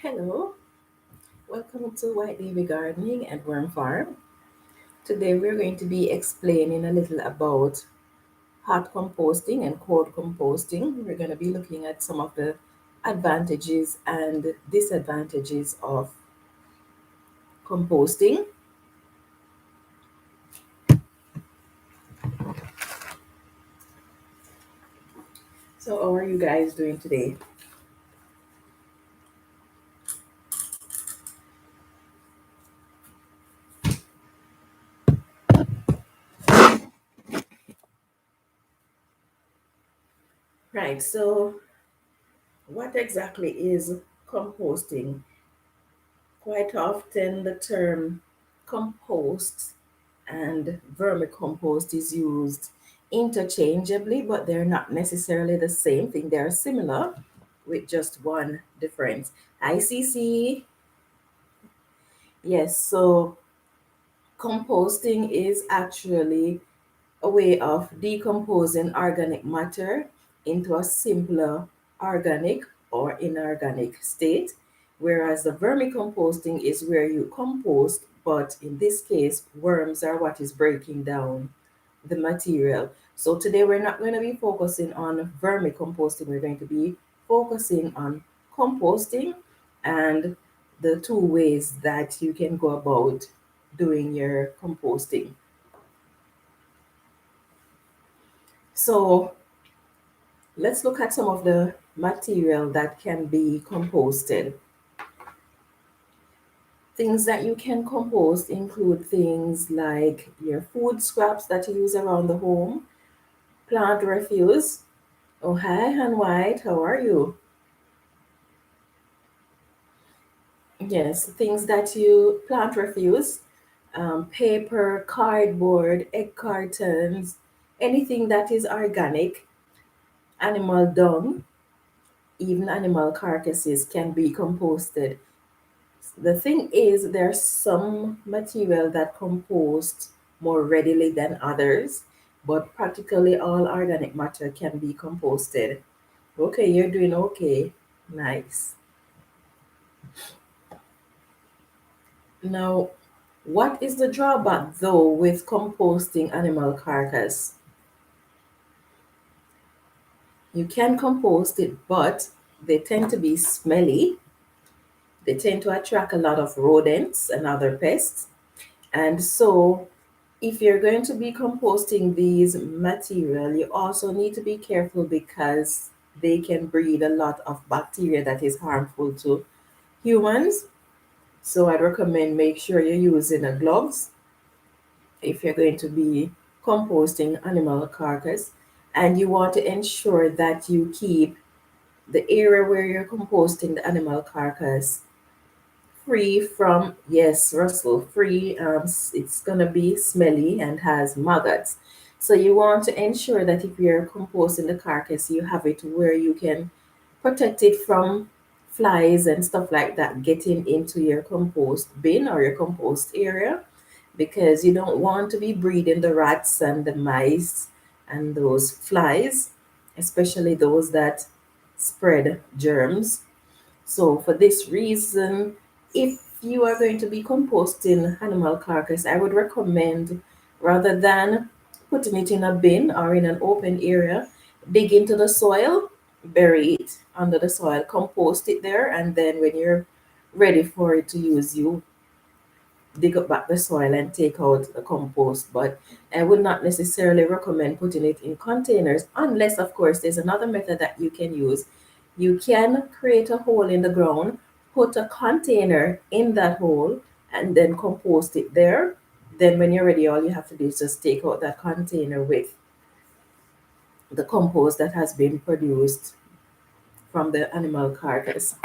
Hello, welcome to White Lady Gardening and Worm Farm. Today we're going to be explaining a little about hot composting and cold composting. We're going to be looking at some of the advantages and disadvantages of composting. So, how are you guys doing today? Right, so what exactly is composting? Quite often the term compost and vermicompost is used interchangeably, but they're not necessarily the same thing. They're similar with just one difference. ICC, yes, so composting is actually a way of decomposing organic matter into a simpler organic or inorganic state, whereas the vermicomposting is where you compost, but in this case, worms are what is breaking down the material. So today we're not going to be focusing on vermicomposting, we're going to be focusing on composting and the two ways that you can go about doing your composting. So let's look at some of the material that can be composted. Things that you can compost include things like your food scraps that you use around the home, plant refuse. Oh, hi, Han White, how are you? Yes, things that you plant refuse, paper, cardboard, egg cartons, anything that is organic, animal dung, even animal carcasses can be composted. The thing is, there's some material that compost more readily than others, but practically all organic matter can be composted. Okay, you're doing okay. Nice. Now, what is the drawback though with composting animal carcass? You can compost it, but they tend to be smelly. They tend to attract a lot of rodents and other pests. And so, if you're going to be composting these material, you also need to be careful because they can breed a lot of bacteria that is harmful to humans. So I'd recommend make sure you're using a gloves if you're going to be composting animal carcass, and you want to ensure that you keep the area where you're composting the animal carcass free from, yes, Russell, free. It's gonna be smelly and has maggots. So you want to ensure that if you're composting the carcass, you have it where you can protect it from flies and stuff like that getting into your compost bin or your compost area, because you don't want to be breeding the rats and the mice and those flies, especially those that spread germs. So for this reason, if you are going to be composting animal carcass, I would recommend, rather than putting it in a bin or in an open area, dig into the soil, bury it under the soil, compost it there, and then when you're ready for it to use, you dig up back the soil and take out the compost. But I would not necessarily recommend putting it in containers unless, of course, there's another method that you can use. You can create a hole in the ground, put a container in that hole, and then compost it there. Then, when you're ready, all you have to do is just take out that container with the compost that has been produced from the animal carcass.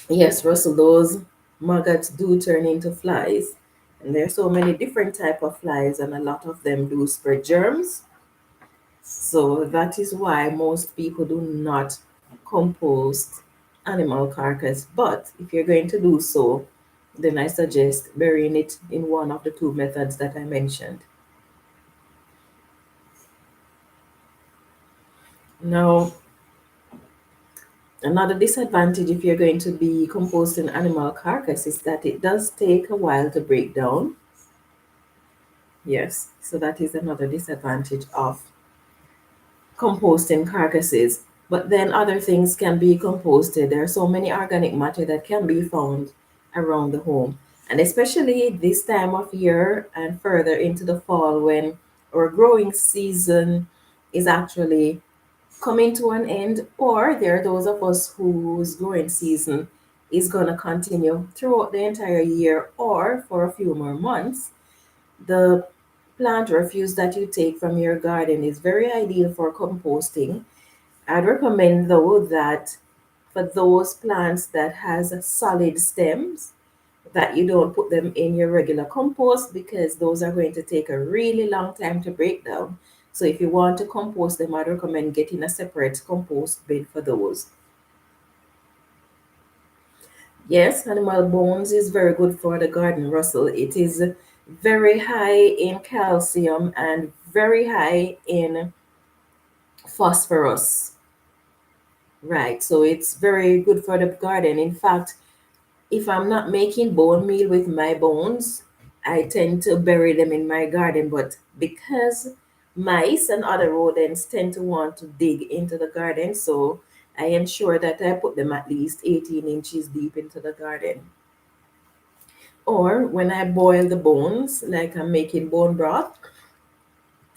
Yes, Russell, those maggots do turn into flies. And there are so many different type of flies, and a lot of them do spread germs. So that is why most people do not compost animal carcass. But if you're going to do so, then I suggest burying it in one of the two methods that I mentioned. Now, Another disadvantage if you're going to be composting animal carcass is that it does take a while to break down. Yes, so that is another disadvantage of composting carcasses. But then other things can be composted. There are so many organic matter that can be found around the home. And especially this time of year and further into the fall when our growing season is actually coming to an end, or there are those of us whose growing season is going to continue throughout the entire year or for a few more months. The plant refuse that you take from your garden is very ideal for composting. I'd recommend though that for those plants that has solid stems, that you don't put them in your regular compost because those are going to take a really long time to break down. So if you want to compost them, I'd recommend getting a separate compost bin for those. Yes, animal bones is very good for the garden, Russell. It is very high in calcium and very high in phosphorus. Right, so it's very good for the garden. In fact, if I'm not making bone meal with my bones, I tend to bury them in my garden. But because mice and other rodents tend to want to dig into the garden, so I ensure that I put them at least 18 inches deep into the garden. Or when I boil the bones, like I'm making bone broth,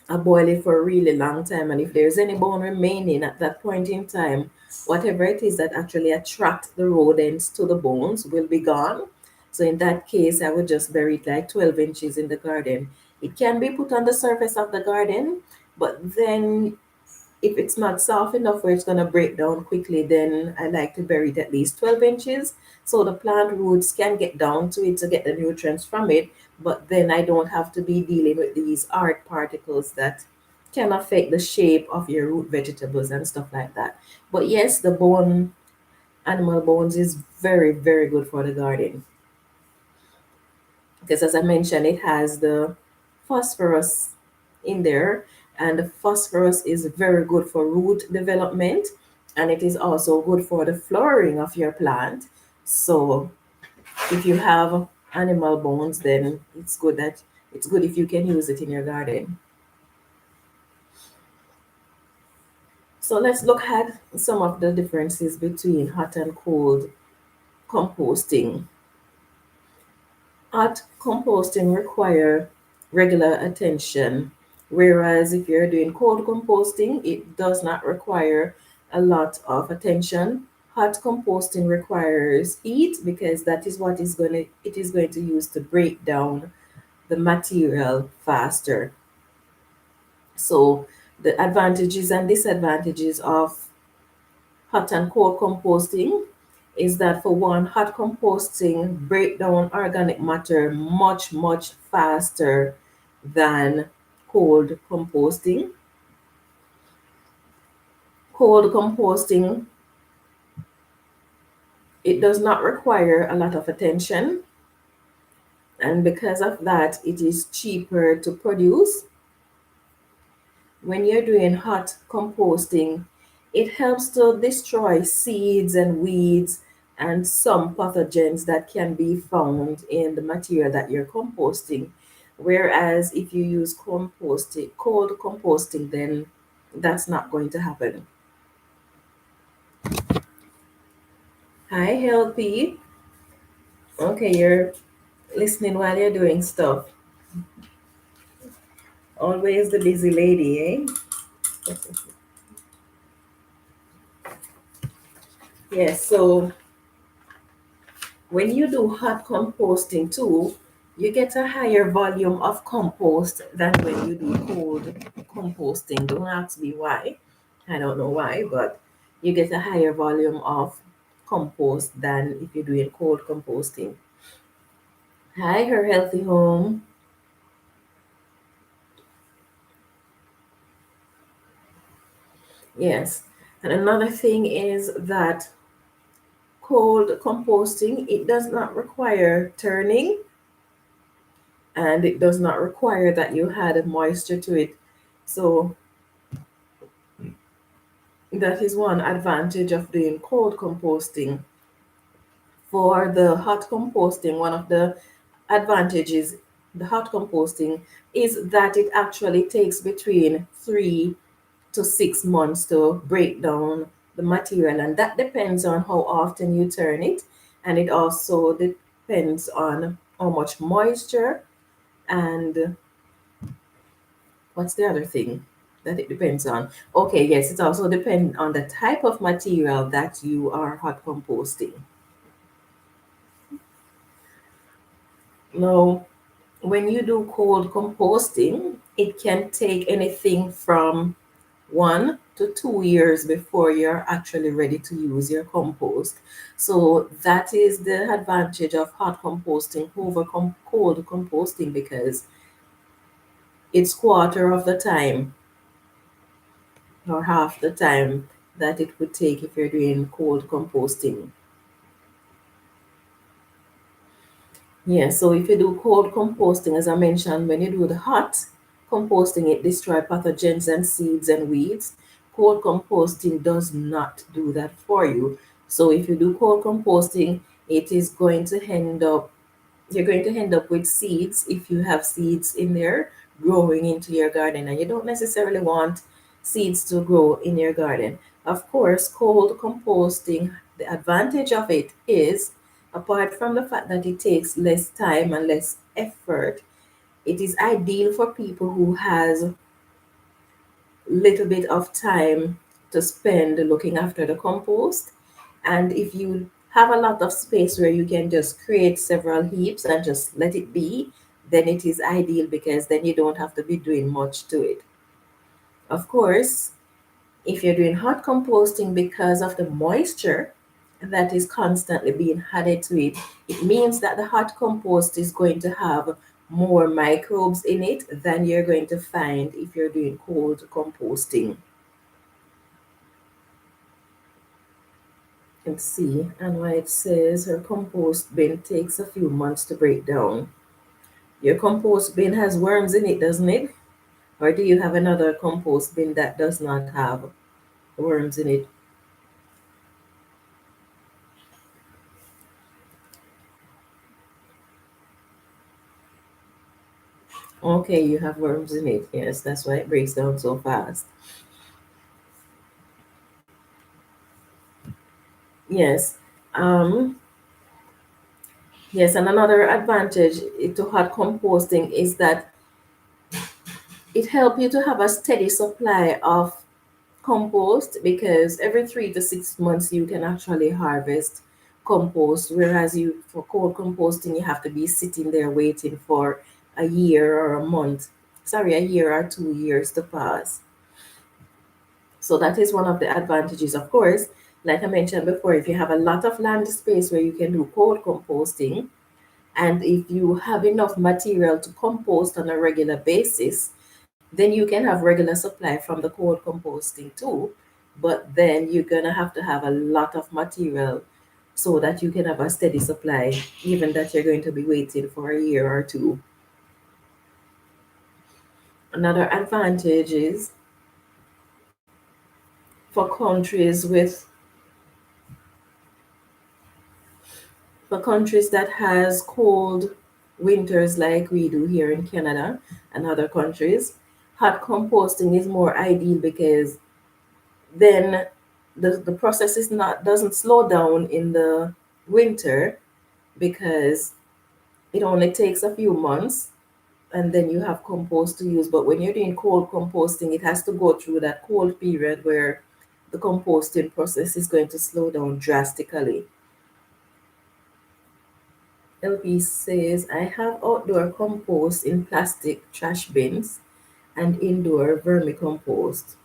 I boil it for a really long time. And if there's any bone remaining at that point in time, whatever it is that actually attract the rodents to the bones will be gone. So in that case, I would just bury it like 12 inches in the garden. It can be put on the surface of the garden, but then if it's not soft enough where it's going to break down quickly, then I like to bury it at least 12 inches so the plant roots can get down to it to get the nutrients from it. But then I don't have to be dealing with these hard particles that can affect the shape of your root vegetables and stuff like that. But yes, the bone, animal bones, is very, very good for the garden because, as I mentioned, it has the phosphorus in there, and the phosphorus is very good for root development, and it is also good for the flowering of your plant. So, if you have animal bones, then it's good if you can use it in your garden. So let's look at some of the differences between hot and cold composting. Hot composting require regular attention, whereas if you're doing cold composting, it does not require a lot of attention. Hot composting requires heat because that is what is going to it is going to use to break down the material faster. So the advantages and disadvantages of hot and cold composting is that for one, hot composting break down organic matter much faster than cold composting. Cold composting, it does not require a lot of attention, and because of that it is cheaper to produce. When you're doing hot composting, it helps to destroy seeds and weeds and some pathogens that can be found in the material that you're composting. Whereas if you use composting, cold composting, then that's not going to happen. Hi, Healthy. Okay, you're listening while you're doing stuff. Always the busy lady, eh? Yes, so when you do hot composting too, you get a higher volume of compost than when you do cold composting. Don't ask me why. I don't know why, but you get a higher volume of compost than if you're doing cold composting. Hi, her healthy home. Yes. And another thing is that cold composting, it does not require turning and it does not require that you add moisture to it. So That is one advantage of doing cold composting. For the hot composting, one of the advantages, the hot composting, is that it actually takes between 3 to 6 months to break down the material, and that depends on how often you turn it, and it also depends on how much moisture and what's the other thing that it depends on. Okay, yes, it also depends on the type of material that you are hot composting. Now, when you do cold composting, it can take anything from 1 to 2 years before you're actually ready to use your compost. So that is the advantage of hot composting over cold composting, because it's quarter of the time or half the time that it would take if you're doing cold composting. Yeah, so if you do cold composting, as I mentioned, when you do the hot composting, it destroys pathogens and seeds and weeds. Cold composting does not do that for you. So if you do cold composting, it is going to end up you're going to end up with seeds if you have seeds in there growing into your garden, and you don't necessarily want seeds to grow in your garden. Of course, cold composting, the advantage of it is, apart from the fact that it takes less time and less effort, it is ideal for people who has little bit of time to spend looking after the compost. And if you have a lot of space where you can just create several heaps and just let it be, then it is ideal, because then you don't have to be doing much to it. Of course, if you're doing hot composting, because of the moisture that is constantly being added to it, it means that the hot compost is going to have more microbes in it than you're going to find if you're doing cold composting. Let's see, and why it says her compost bin takes a few months to break down. Your compost bin has worms in it, doesn't it? Or do you have another compost bin that does not have worms in it? Okay, you have worms in it. Yes, that's why it breaks down so fast. Yes. Um, yes, and another advantage to hot composting is that it helps you to have a steady supply of compost, because every 3 to 6 months you can actually harvest compost, whereas you for cold composting you have to be sitting there waiting for a year or a month, sorry, a year or 2 years to pass. So that is one of the advantages. Of course, like I mentioned before, if you have a lot of land space where you can do cold composting, and if you have enough material to compost on a regular basis, then you can have regular supply from the cold composting too. But then you're gonna have to have a lot of material so that you can have a steady supply, even that you're going to be waiting for a year or two. Another advantage is for countries with for countries that has cold winters like we do here in Canada and other countries, hot composting is more ideal, because then the process is not doesn't slow down in the winter, because it only takes a few months and then you have compost to use. But when you're doing cold composting, it has to go through that cold period where the composting process is going to slow down drastically. LP says, I have outdoor compost in plastic trash bins and indoor vermicompost.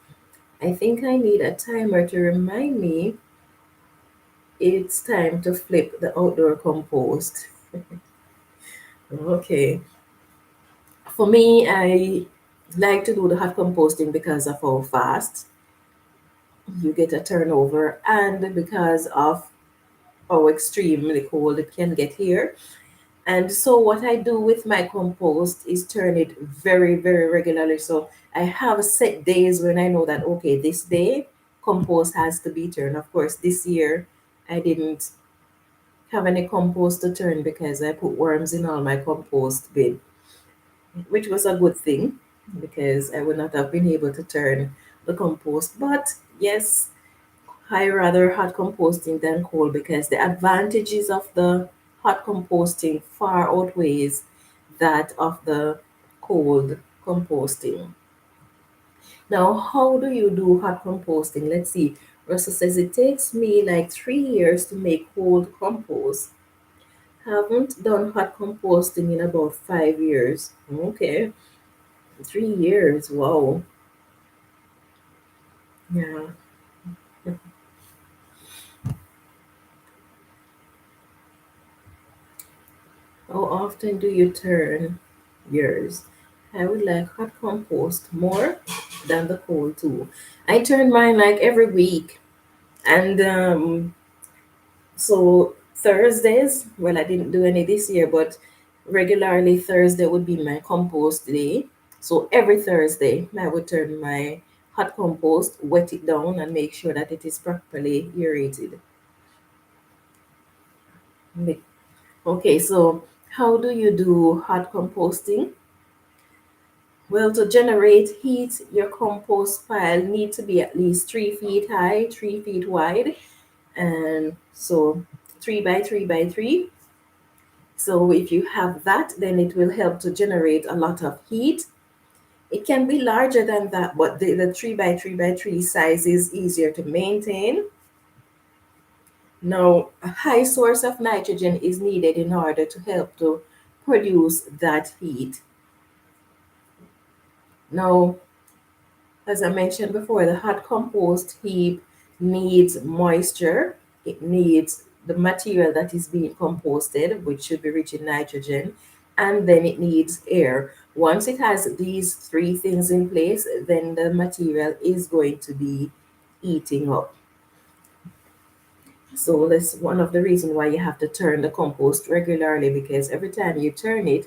I think I need a timer to remind me it's time to flip the outdoor compost. Okay. For me, I like to do the hot composting because of how fast you get a turnover, and because of how extremely cold it can get here. And so what I do with my compost is turn it very, very regularly. So I have set days when I know that, okay, this day compost has to be turned. Of course, this year I didn't have any compost to turn because I put worms in all my compost bin, which was a good thing because I would not have been able to turn the compost. But yes, I rather hot composting than cold because the advantages of the hot composting far outweighs that of the cold composting. Now, how do you do hot composting? Let's see. Russell says it takes me like 3 years to make cold compost. Haven't done hot composting in about 5 years. Okay, 3 years. Wow. Yeah. How often do you turn yours? I would like hot compost more than the cold too. I turn mine like every week. And so Thursdays, well, I didn't do any this year, but regularly Thursday would be my compost day. So every Thursday, I would turn my hot compost, wet it down, and make sure that it is properly aerated. Okay, so how do you do hot composting? Well, to generate heat, your compost pile need to be at least 3 feet high, 3 feet wide, and so 3 by 3 by 3. So if you have that, then it will help to generate a lot of heat. It can be larger than that, but the 3 by 3 by 3 size is easier to maintain. Now, a high source of nitrogen is needed in order to help to produce that heat. Now, as I mentioned before, the hot compost heap needs moisture. It needs the material that is being composted, which should be rich in nitrogen, and then it needs air. Once it has these three things in place, then the material is going to be eating up. So that's one of the reasons why you have to turn the compost regularly, because every time you turn it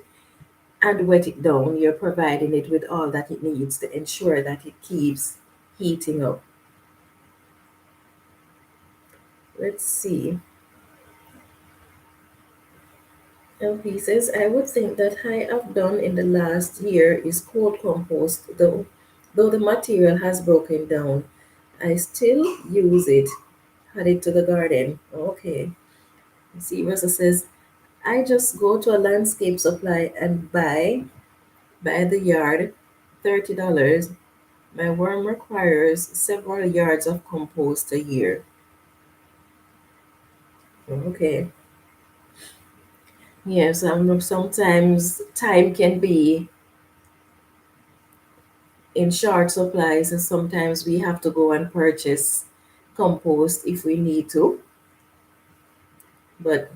and wet it down, you're providing it with all that it needs to ensure that it keeps heating up. Let's see. LP says, I would think that I have done in the last year is cold compost, though the material has broken down. I still use it. Add it to the garden. Okay. See, Rosa says, I just go to a landscape supply and buy by the yard, $30. My worm requires several yards of compost a year. Okay. Yes, sometimes time can be in short supplies, and sometimes we have to go and purchase compost if we need to. But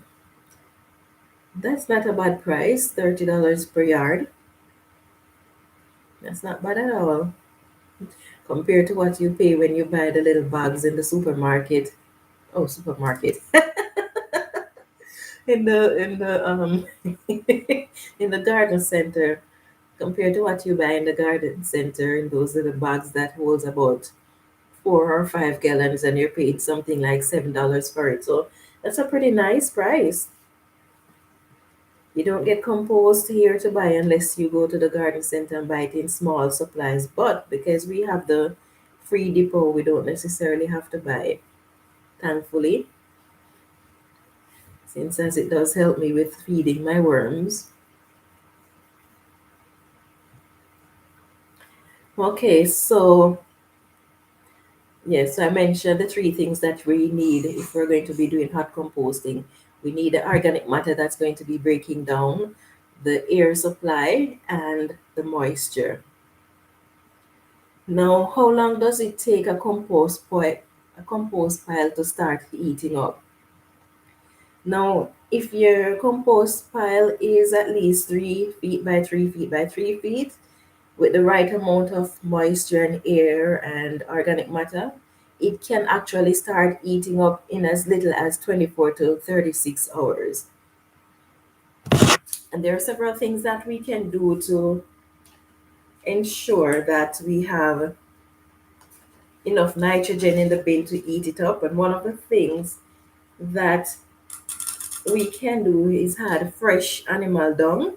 that's not a bad price, $30 per yard. That's not bad at all compared to what you pay when you buy the little bags in the supermarket. Oh, supermarket. In the in the garden center, compared to what you buy in the garden center in those little bags that holds about 4 or 5 gallons, and you're paying something like $7 for it. So that's a pretty nice price. You don't get compost here to buy unless you go to the garden center and buy it in small supplies. But because we have the free depot, we don't necessarily have to buy it, thankfully, since as it does help me with feeding my worms. Okay, so yes, so I mentioned the three things that we need if we're going to be doing hot composting. We need the organic matter that's going to be breaking down, the air supply, and the moisture. Now, how long does it take a compost pile to start eating up? Now, if your compost pile is at least 3 feet by 3 feet by 3 feet, with the right amount of moisture and air and organic matter, it can actually start eating up in as little as 24 to 36 hours. And there are several things that we can do to ensure that we have enough nitrogen in the bin to eat it up. And one of the things that we can do is add fresh animal dung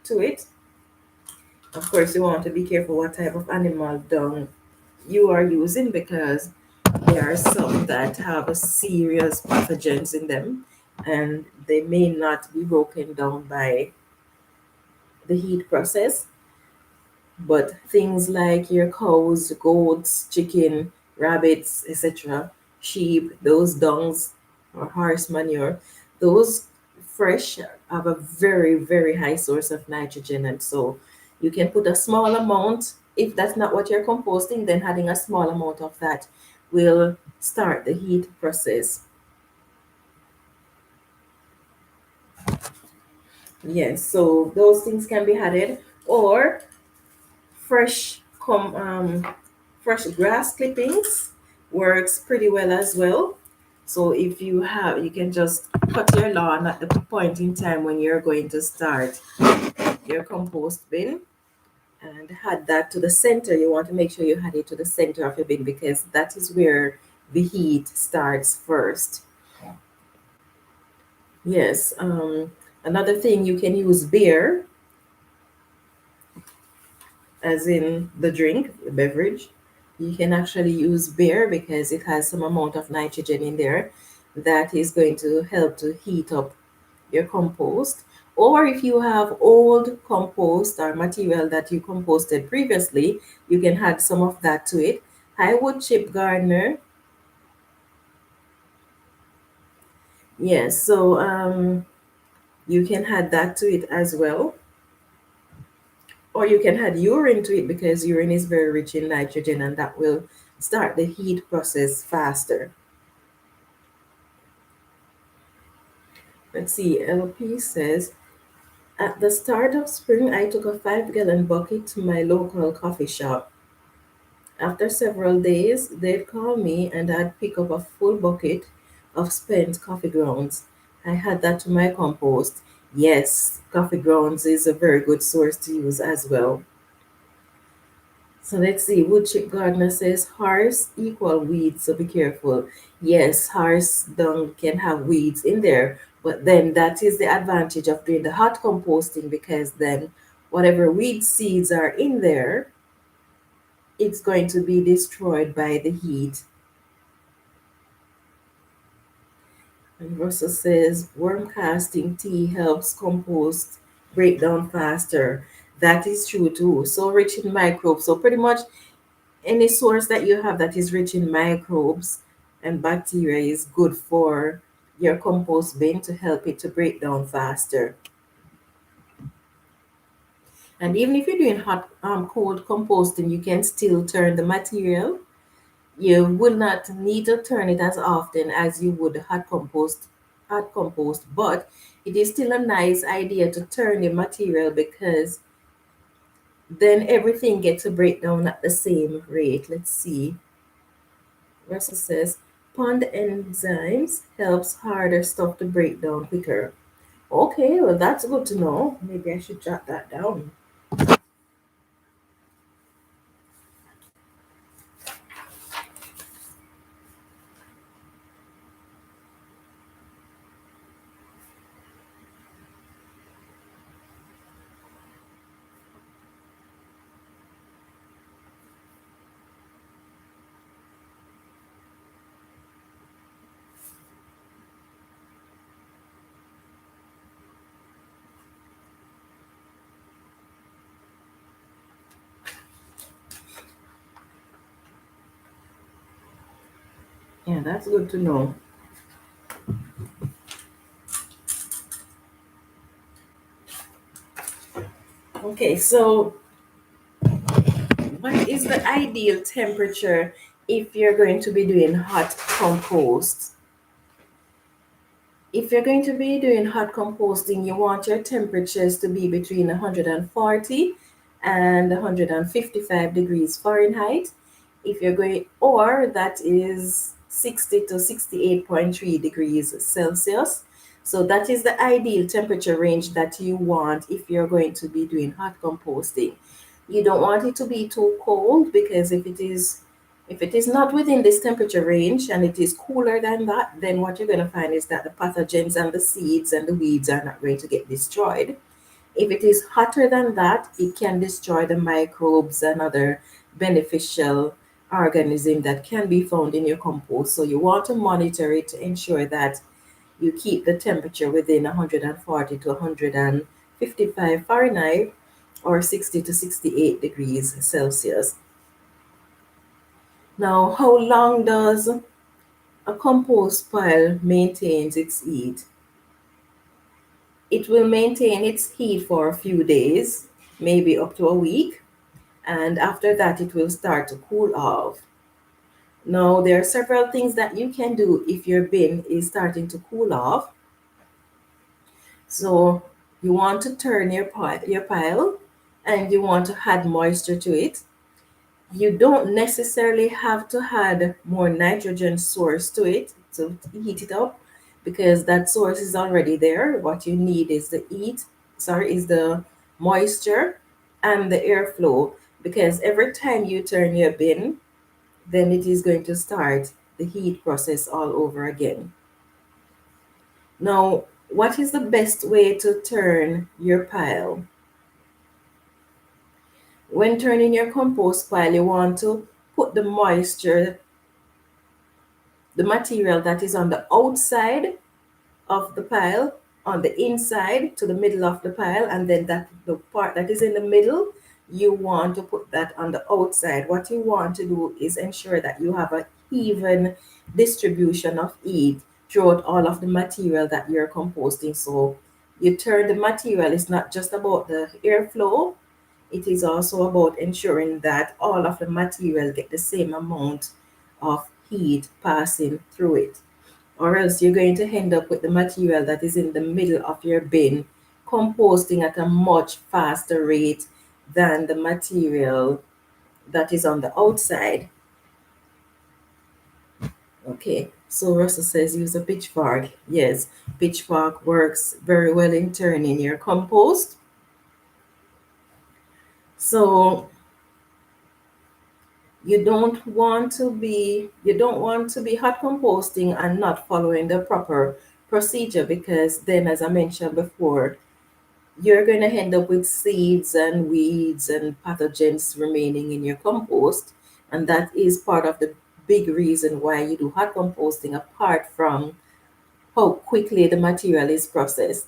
to it. Of course, you want to be careful what type of animal dung you are using, because there are some that have serious pathogens in them and they may not be broken down by the heat process. But things like your cows, goats, chicken, rabbits, etc., sheep, those dungs or horse manure, those fresh have a very, very high source of nitrogen. And so you can put a small amount. If that's not what you're composting, then adding a small amount of that will start the heat process. Yes, so those things can be added, or fresh fresh grass clippings works pretty well as well. So if you have, you can just cut your lawn at the point in time when you're going to start your compost bin and add that to the center. You want to make sure you add it to the center of your bin because that is where the heat starts first. Yes, another thing, you can use beer, as in the drink, the beverage. You can actually use beer because it has some amount of nitrogen in there that is going to help to heat up your compost. Or if you have old compost or material that you composted previously, you can add some of that to it. Hi, wood chip gardener. Yes, so you can add that to it as well. Or you can add urine to it because urine is very rich in nitrogen and that will start the heat process faster. Let's see, LP says, at the start of spring, I took a 5-gallon bucket to my local coffee shop. After several days, they'd call me and I'd pick up a full bucket of spent coffee grounds. I had that to my compost. Yes, coffee grounds is a very good source to use as well. So let's see. Woodchip Gardener says horse equal weeds, so be careful. Yes, horse dung can have weeds in there, but then that is the advantage of doing the hot composting because then whatever weed seeds are in there, it's going to be destroyed by the heat. And Russell says worm casting tea helps compost break down faster. That is true too. So rich in microbes. So pretty much any source that you have that is rich in microbes and bacteria is good for your compost bin to help it to break down faster. And even if you're doing hot cold composting, you can still turn the material. You will not need to turn it as often as you would hot compost, but it is still a nice idea to turn the material because then everything gets to break down at the same rate. Let's see. Russell says, pond enzymes helps harder stuff to break down quicker. Okay, well that's good to know. Maybe I should jot that down. Yeah, that's good to know. Okay, so what is the ideal temperature if you're going to be doing hot compost? If you're going to be doing hot composting, you want your temperatures to be between 140 and 155 degrees Fahrenheit. If you're going, or that is 60 to 68.3 degrees Celsius. So that is the ideal temperature range that you want if you're going to be doing hot composting. You don't want it to be too cold because if it is If it is not within this temperature range and it is cooler than that, then what you're going to find is that the pathogens and the seeds and the weeds are not going to get destroyed. If it is hotter than that, it can destroy the microbes and other beneficial organisms that can be found in your compost. So you want to monitor it to ensure that you keep the temperature within 140 to 155 Fahrenheit or 60 to 68 degrees Celsius. Now, how long does a compost pile maintain its heat? It will maintain its heat for a few days, maybe up to a week, and after that it will start to cool off. Now, there are several things that you can do if your bin is starting to cool off. So you want to turn your pile and you want to add moisture to it. You don't necessarily have to add more nitrogen source to it to heat it up because that source is already there. What you need is the moisture and the airflow, because every time you turn your bin, then it is going to start the heat process all over again. Now, what is the best way to turn your pile? When turning your compost pile, you want to put the material that is on the outside of the pile on the inside to the middle of the pile, and then the part that is in the middle, you want to put that on the outside. What you want to do is ensure that you have an even distribution of heat throughout all of the material that you're composting. So you turn the material, it's not just about the airflow, it is also about ensuring that all of the material get the same amount of heat passing through it, or else you're going to end up with the material that is in the middle of your bin composting at a much faster rate than the material that is on the outside. Okay, so Russell says use a pitchfork. Yes, pitchfork works very well in turning your compost. So you don't want to be hot composting and not following the proper procedure, because then, as I mentioned before, you're going to end up with seeds and weeds and pathogens remaining in your compost. And that is part of the big reason why you do hot composting, apart from how quickly the material is processed.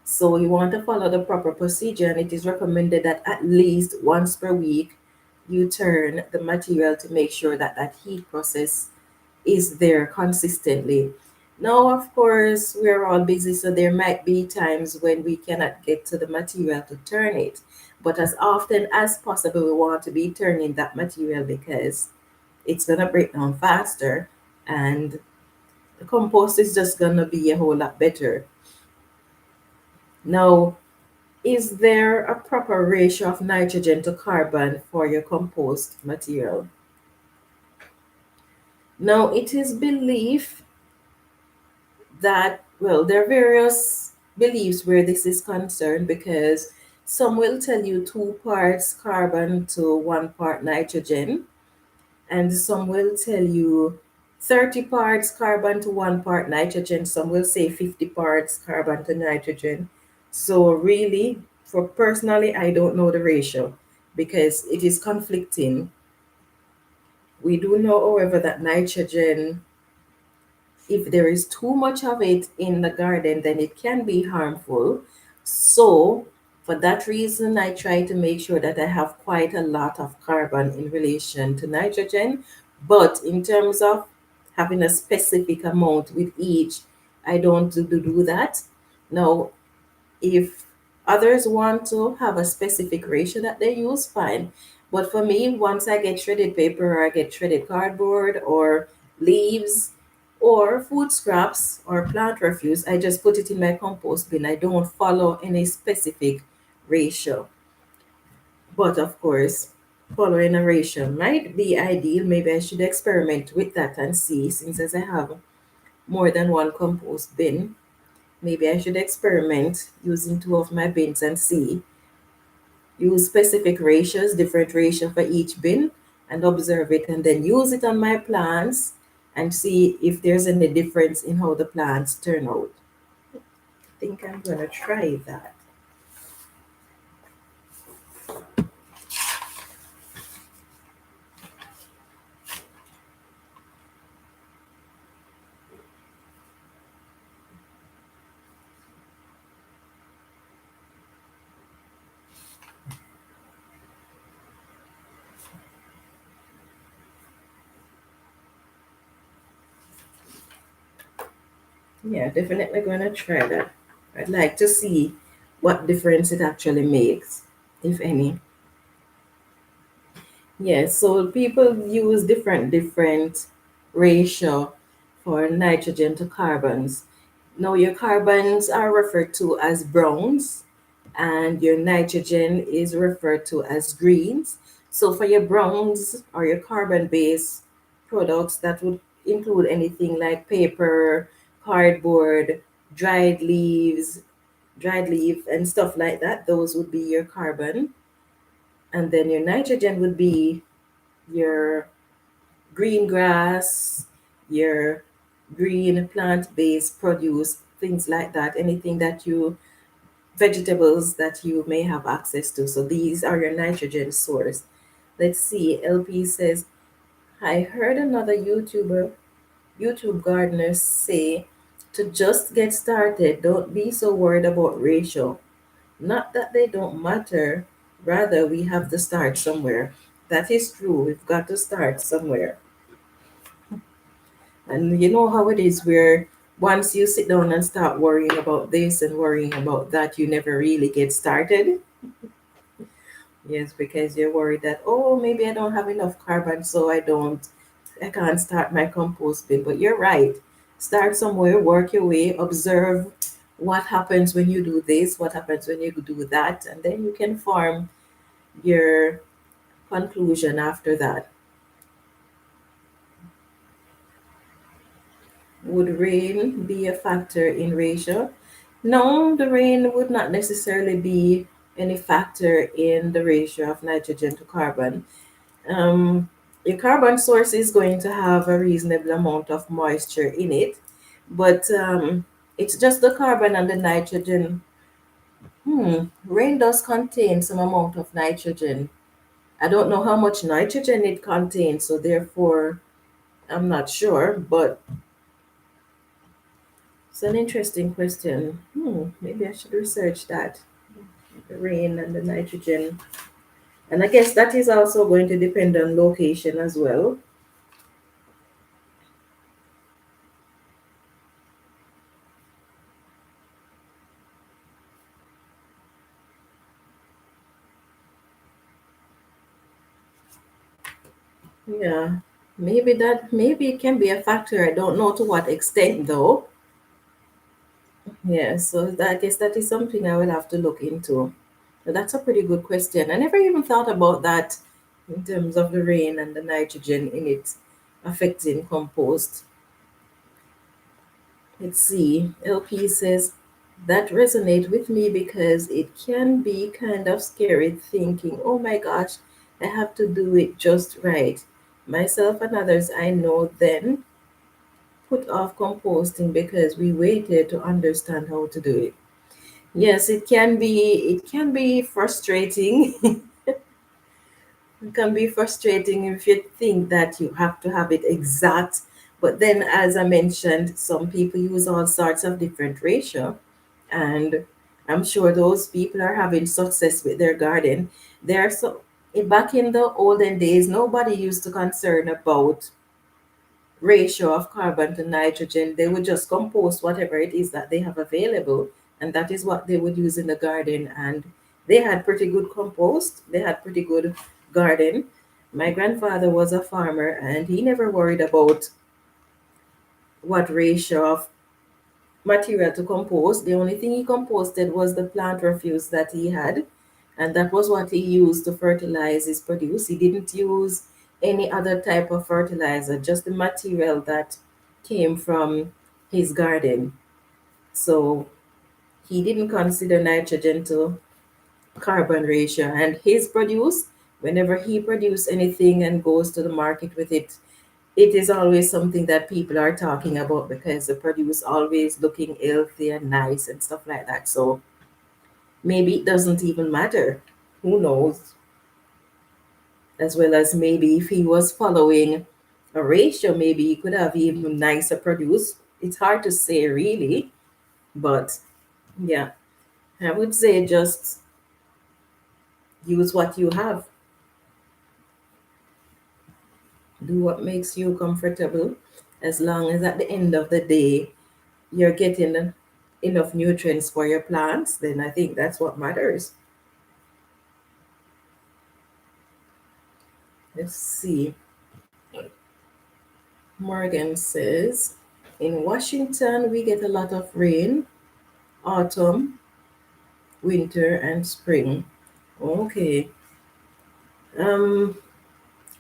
So you want to follow the proper procedure, and it is recommended that at least once per week you turn the material to make sure that that heat process is there consistently. Now, of course, we're all busy, so there might be times when we cannot get to the material to turn it. But as often as possible, we want to be turning that material because it's going to break down faster, and the compost is just going to be a whole lot better. Now, is there a proper ratio of nitrogen to carbon for your compost material? Now, it is believed that, well, there are various beliefs where this is concerned, because some will tell you 2 parts carbon to 1 part nitrogen, and some will tell you 30 parts carbon to 1 part nitrogen. Some will say 50 parts carbon to nitrogen. So really, for personally, I don't know the ratio because it is conflicting. We do know, however, that nitrogen, if there is too much of it in the garden, then it can be harmful. So, for that reason, I try to make sure that I have quite a lot of carbon in relation to nitrogen. But in terms of having a specific amount with each, I don't do that. Now, if others want to have a specific ratio that they use, fine. But for me, once I get shredded paper, or I get shredded cardboard or leaves or food scraps or plant refuse, I just put it in my compost bin. I don't follow any specific ratio. But of course, following a ratio might be ideal. Maybe I should experiment with that and see, since as I have more than one compost bin, maybe I should experiment using 2 of my bins and see, use specific ratios, different ratio for each bin, and observe it and then use it on my plants and see if there's any difference in how the plants turn out. I think I'm going to try that. Yeah, definitely going to try that. I'd like to see what difference it actually makes, if any. Yes, so people use different ratio for nitrogen to carbons. Now your carbons are referred to as browns and your nitrogen is referred to as greens. So for your browns or your carbon based products, that would include anything like paper, cardboard, dried leaves, dried leaf and stuff like that. Those would be your carbon. And then your nitrogen would be your green grass, your green plant-based produce, things like that, anything that you, vegetables that you may have access to. So these are your nitrogen source. Let's see, LP says, I heard another YouTube gardener say to just get started, don't be so worried about ratio. Not that they don't matter, rather we have to start somewhere. That is true, we've got to start somewhere. And you know how it is where once you sit down and start worrying about this and worrying about that, you never really get started. Yes, because you're worried that, oh, maybe I don't have enough carbon, so I can't start my compost bin. But you're right. Start somewhere, work your way, observe what happens when you do this, what happens when you do that, and then you can form your conclusion after that. Would rain be a factor in ratio? No, the rain would not necessarily be any factor in the ratio of nitrogen to carbon. Um, your carbon source is going to have a reasonable amount of moisture in it, but it's just the carbon and the nitrogen. Rain does contain some amount of nitrogen. I don't know how much nitrogen it contains, so therefore I'm not sure, but it's an interesting question. Maybe I should research that. The rain and the nitrogen. And I guess that is also going to depend on location as well. Yeah. Maybe it can be a factor. I don't know to what extent though. Yeah, so I guess that is something I will have to look into. But that's a pretty good question. I never even thought about that in terms of the rain and the nitrogen in it affecting compost. Let's see. LP says that resonate with me because it can be kind of scary thinking, oh my gosh, I have to do it just right. Myself and others I know then put off composting because we waited to understand how to do it. Yes, it can be frustrating. It can be frustrating if you think that you have to have it exact. But then, as I mentioned, some people use all sorts of different ratio, and I'm sure those people are having success with their garden. They're so back in the olden days, nobody used to concern about ratio of carbon to nitrogen. They would just compost whatever it is that they have available, and that is what they would use in the garden. And they had pretty good compost, they had pretty good garden. My grandfather was a farmer, and he never worried about what ratio of material to compost. The only thing he composted was the plant refuse that he had, and that was what he used to fertilize his produce. He didn't use any other type of fertilizer, just the material that came from his garden. So he didn't consider nitrogen to carbon ratio, and his produce, Whenever he produce anything and goes to the market with it, it is always something that people are talking about because the produce always looking healthy and nice and stuff like that. So maybe it doesn't even matter. Who knows? As well as maybe if he was following a ratio, maybe he could have even nicer produce. It's hard to say really, but yeah, I would say just use what you have. Do what makes you comfortable, as long as at the end of the day you're getting enough nutrients for your plants, then I think that's what matters. Let's see. Morgan says, in Washington, we get a lot of rain, autumn, winter, and spring. Okay. Um,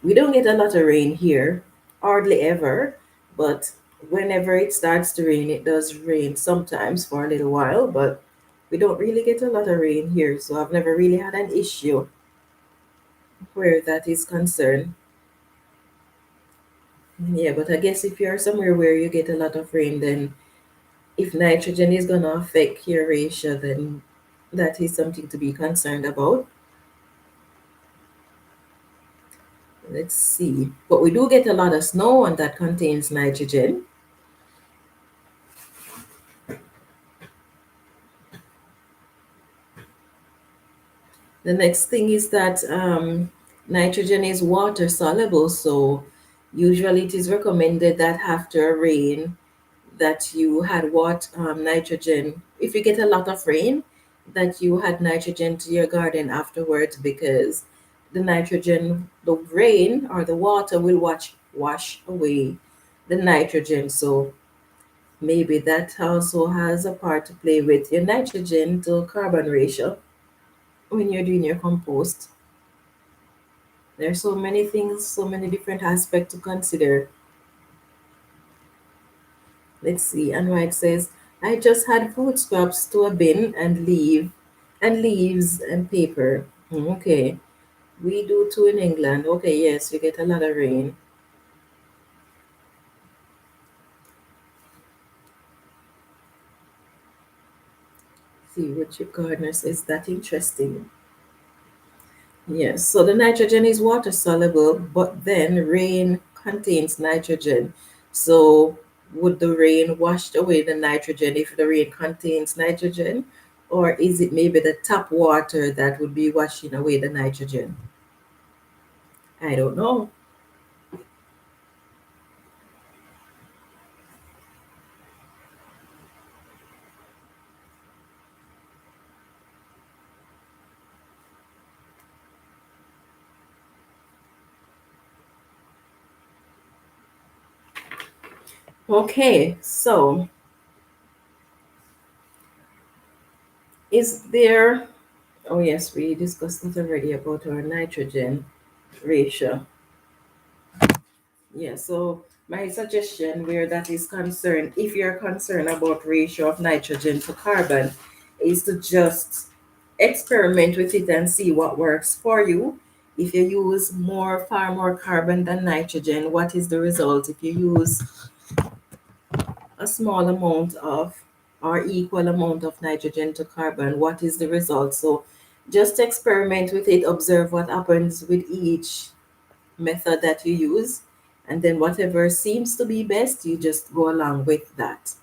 we don't get a lot of rain here, hardly ever, but whenever it starts to rain, it does rain sometimes for a little while, but we don't really get a lot of rain here, so I've never really had an issue where that is concerned. Yeah, but I guess if you're somewhere where you get a lot of rain, then if nitrogen is going to affect your ratio, then that is something to be concerned about. Let's see. But we do get a lot of snow and that contains nitrogen. The next thing is that nitrogen is water soluble, so usually it is recommended that after a rain that you had what nitrogen. If you get a lot of rain, that you had nitrogen to your garden afterwards because the nitrogen, the rain or the water will wash away the nitrogen. So maybe that also has a part to play with your nitrogen to carbon ratio when you're doing your compost. There's so many things, so many different aspects to consider. Let's see. And White says, I just had food scraps to a bin and leaves and paper. Okay. We do too in England. Okay, yes, we get a lot of rain. See, Richard Gardner says that interesting. Yes, so the nitrogen is water soluble, but then rain contains nitrogen. So would the rain wash away the nitrogen if the rain contains nitrogen? Or is it maybe the tap water that would be washing away the nitrogen? I don't know. Okay, so is there, oh yes, we discussed it already about our nitrogen ratio. Yeah, so my suggestion where that is concerned, if you're concerned about ratio of nitrogen to carbon, is to just experiment with it and see what works for you. If you use far more carbon than nitrogen, what is the result? If you use a small amount of or equal amount of nitrogen to carbon, what is the result? So just experiment with it, observe what happens with each method that you use, and then whatever seems to be best, you just go along with that.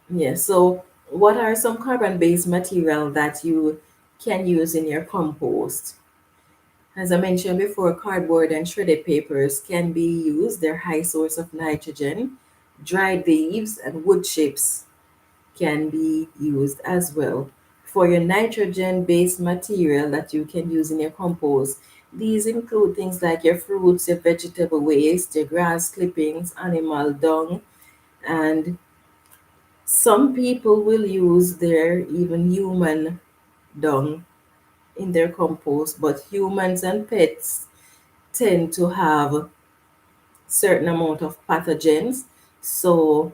Yeah, so what are some carbon-based material that you can use in your compost? As I mentioned before, cardboard and shredded papers can be used. They're high source of nitrogen. Dried leaves and wood chips can be used as well. For your nitrogen based material that you can use in your compost, these include things like your fruits, your vegetable waste, your grass clippings, animal dung, and some people will use their even human dung in their compost, but humans and pets tend to have certain amount of pathogens. So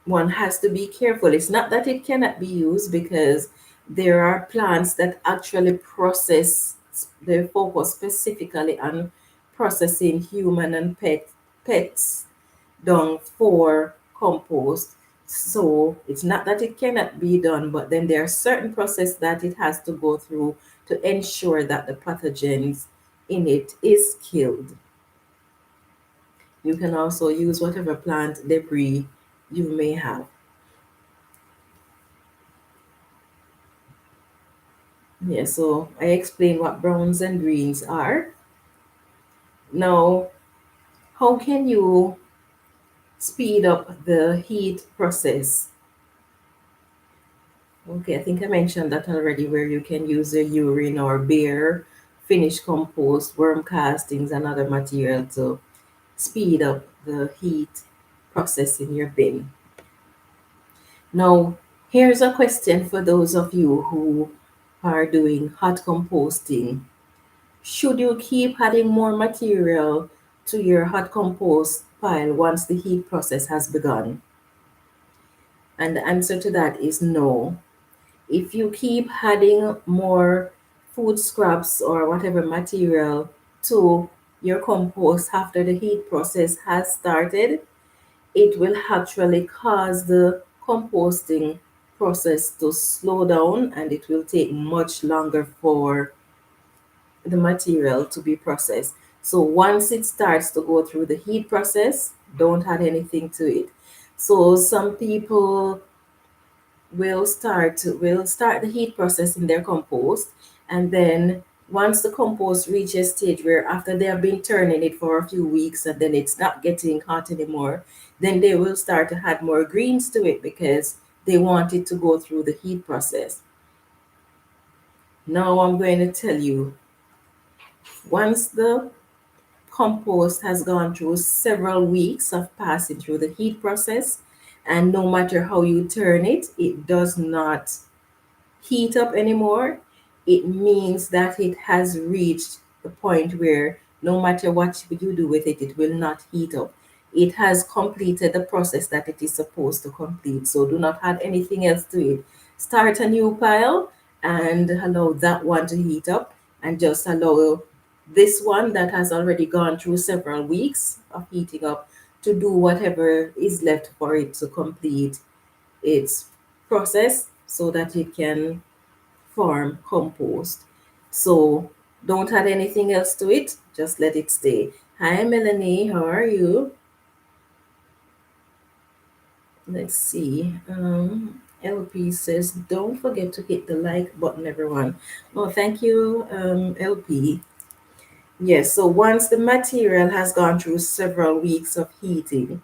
one has to be careful. It's not that it cannot be used, because there are plants that actually process, they focus specifically on processing human and pets dung for compost. So it's not that it cannot be done, but then there are certain process that it has to go through to ensure that the pathogens in it is killed. You can also use whatever plant debris you may have. Yeah, so I explained what browns and greens are. Now, how can you speed up the heat process? Okay, I think I mentioned that already, where you can use the urine or bare finished compost, worm castings, and other material to speed up the heat process in your bin. Now, here's a question for those of you who are doing hot composting. Should you keep adding more material to your hot compost pile once the heat process has begun? And the answer to that is no. If you keep adding more food scraps or whatever material to your compost after the heat process has started, it will actually cause the composting process to slow down, and it will take much longer for the material to be processed. So once it starts to go through the heat process, don't add anything to it. So some people will start the heat process in their compost, and then once the compost reaches a stage where, after they have been turning it for a few weeks and then it's not getting hot anymore, then they will start to add more greens to it because they want it to go through the heat process. Now I'm going to tell you, once the compost has gone through several weeks of passing through the heat process, and no matter how you turn it, it does not heat up anymore, it means that it has reached the point where no matter what you do with it, it will not heat up. It has completed the process that it is supposed to complete. So do not add anything else to it. Start a new pile and allow that one to heat up, and just allow this one that has already gone through several weeks of heating up to do whatever is left for it to complete its process, so that it can form compost. So don't add anything else to it, just let it stay. Hi Melanie, how are you? Let's see. LP says, don't forget to hit the like button, everyone. Oh, thank you, LP. Yes, so once the material has gone through several weeks of heating,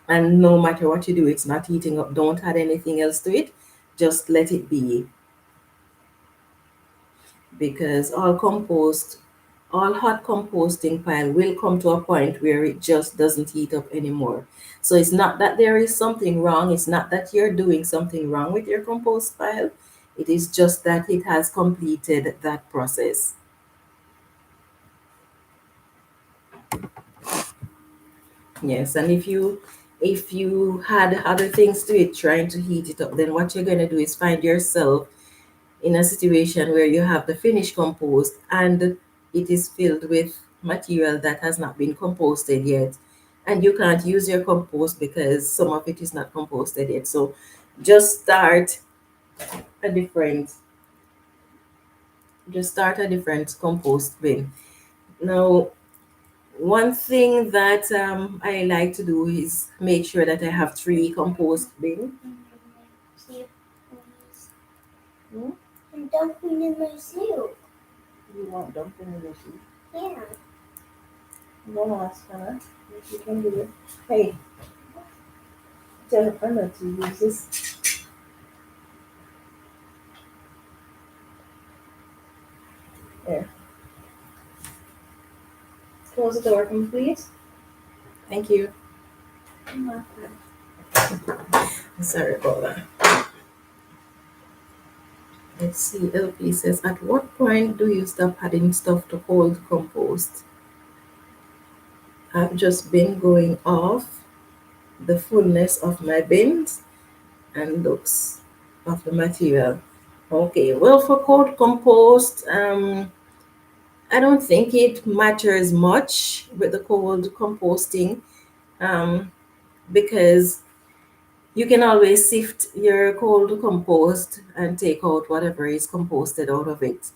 and no matter what you do, it's not heating up, don't add anything else to it, just let it be. Because all hot composting pile will come to a point where it just doesn't heat up anymore. So it's not that there is something wrong, it's not that you're doing something wrong with your compost pile, it is just that it has completed that process. Yes, and if you had other things to it trying to heat it up, then what you're going to do is find yourself in a situation where you have the finished compost and it is filled with material that has not been composted yet, and you can't use your compost because some of it is not composted yet. So just start a different just start a different compost bin. Now, one thing that I like to do is make sure that I have 3 compost bins. Hmm? I'm dumping in my soup. You want dumping in the soup? Yeah. No, ask Hannah. You can do it. Hey, tell Hannah to use this. There. Close the door, please. Thank you. Sorry about that. Let's see. LP says, at what point do you stop adding stuff to hold compost? I've just been going off the fullness of my bins and looks of the material. Okay, well, for cold compost, I don't think it matters much with the cold composting, um, because you can always sift your cold compost and take out whatever is composted out of it.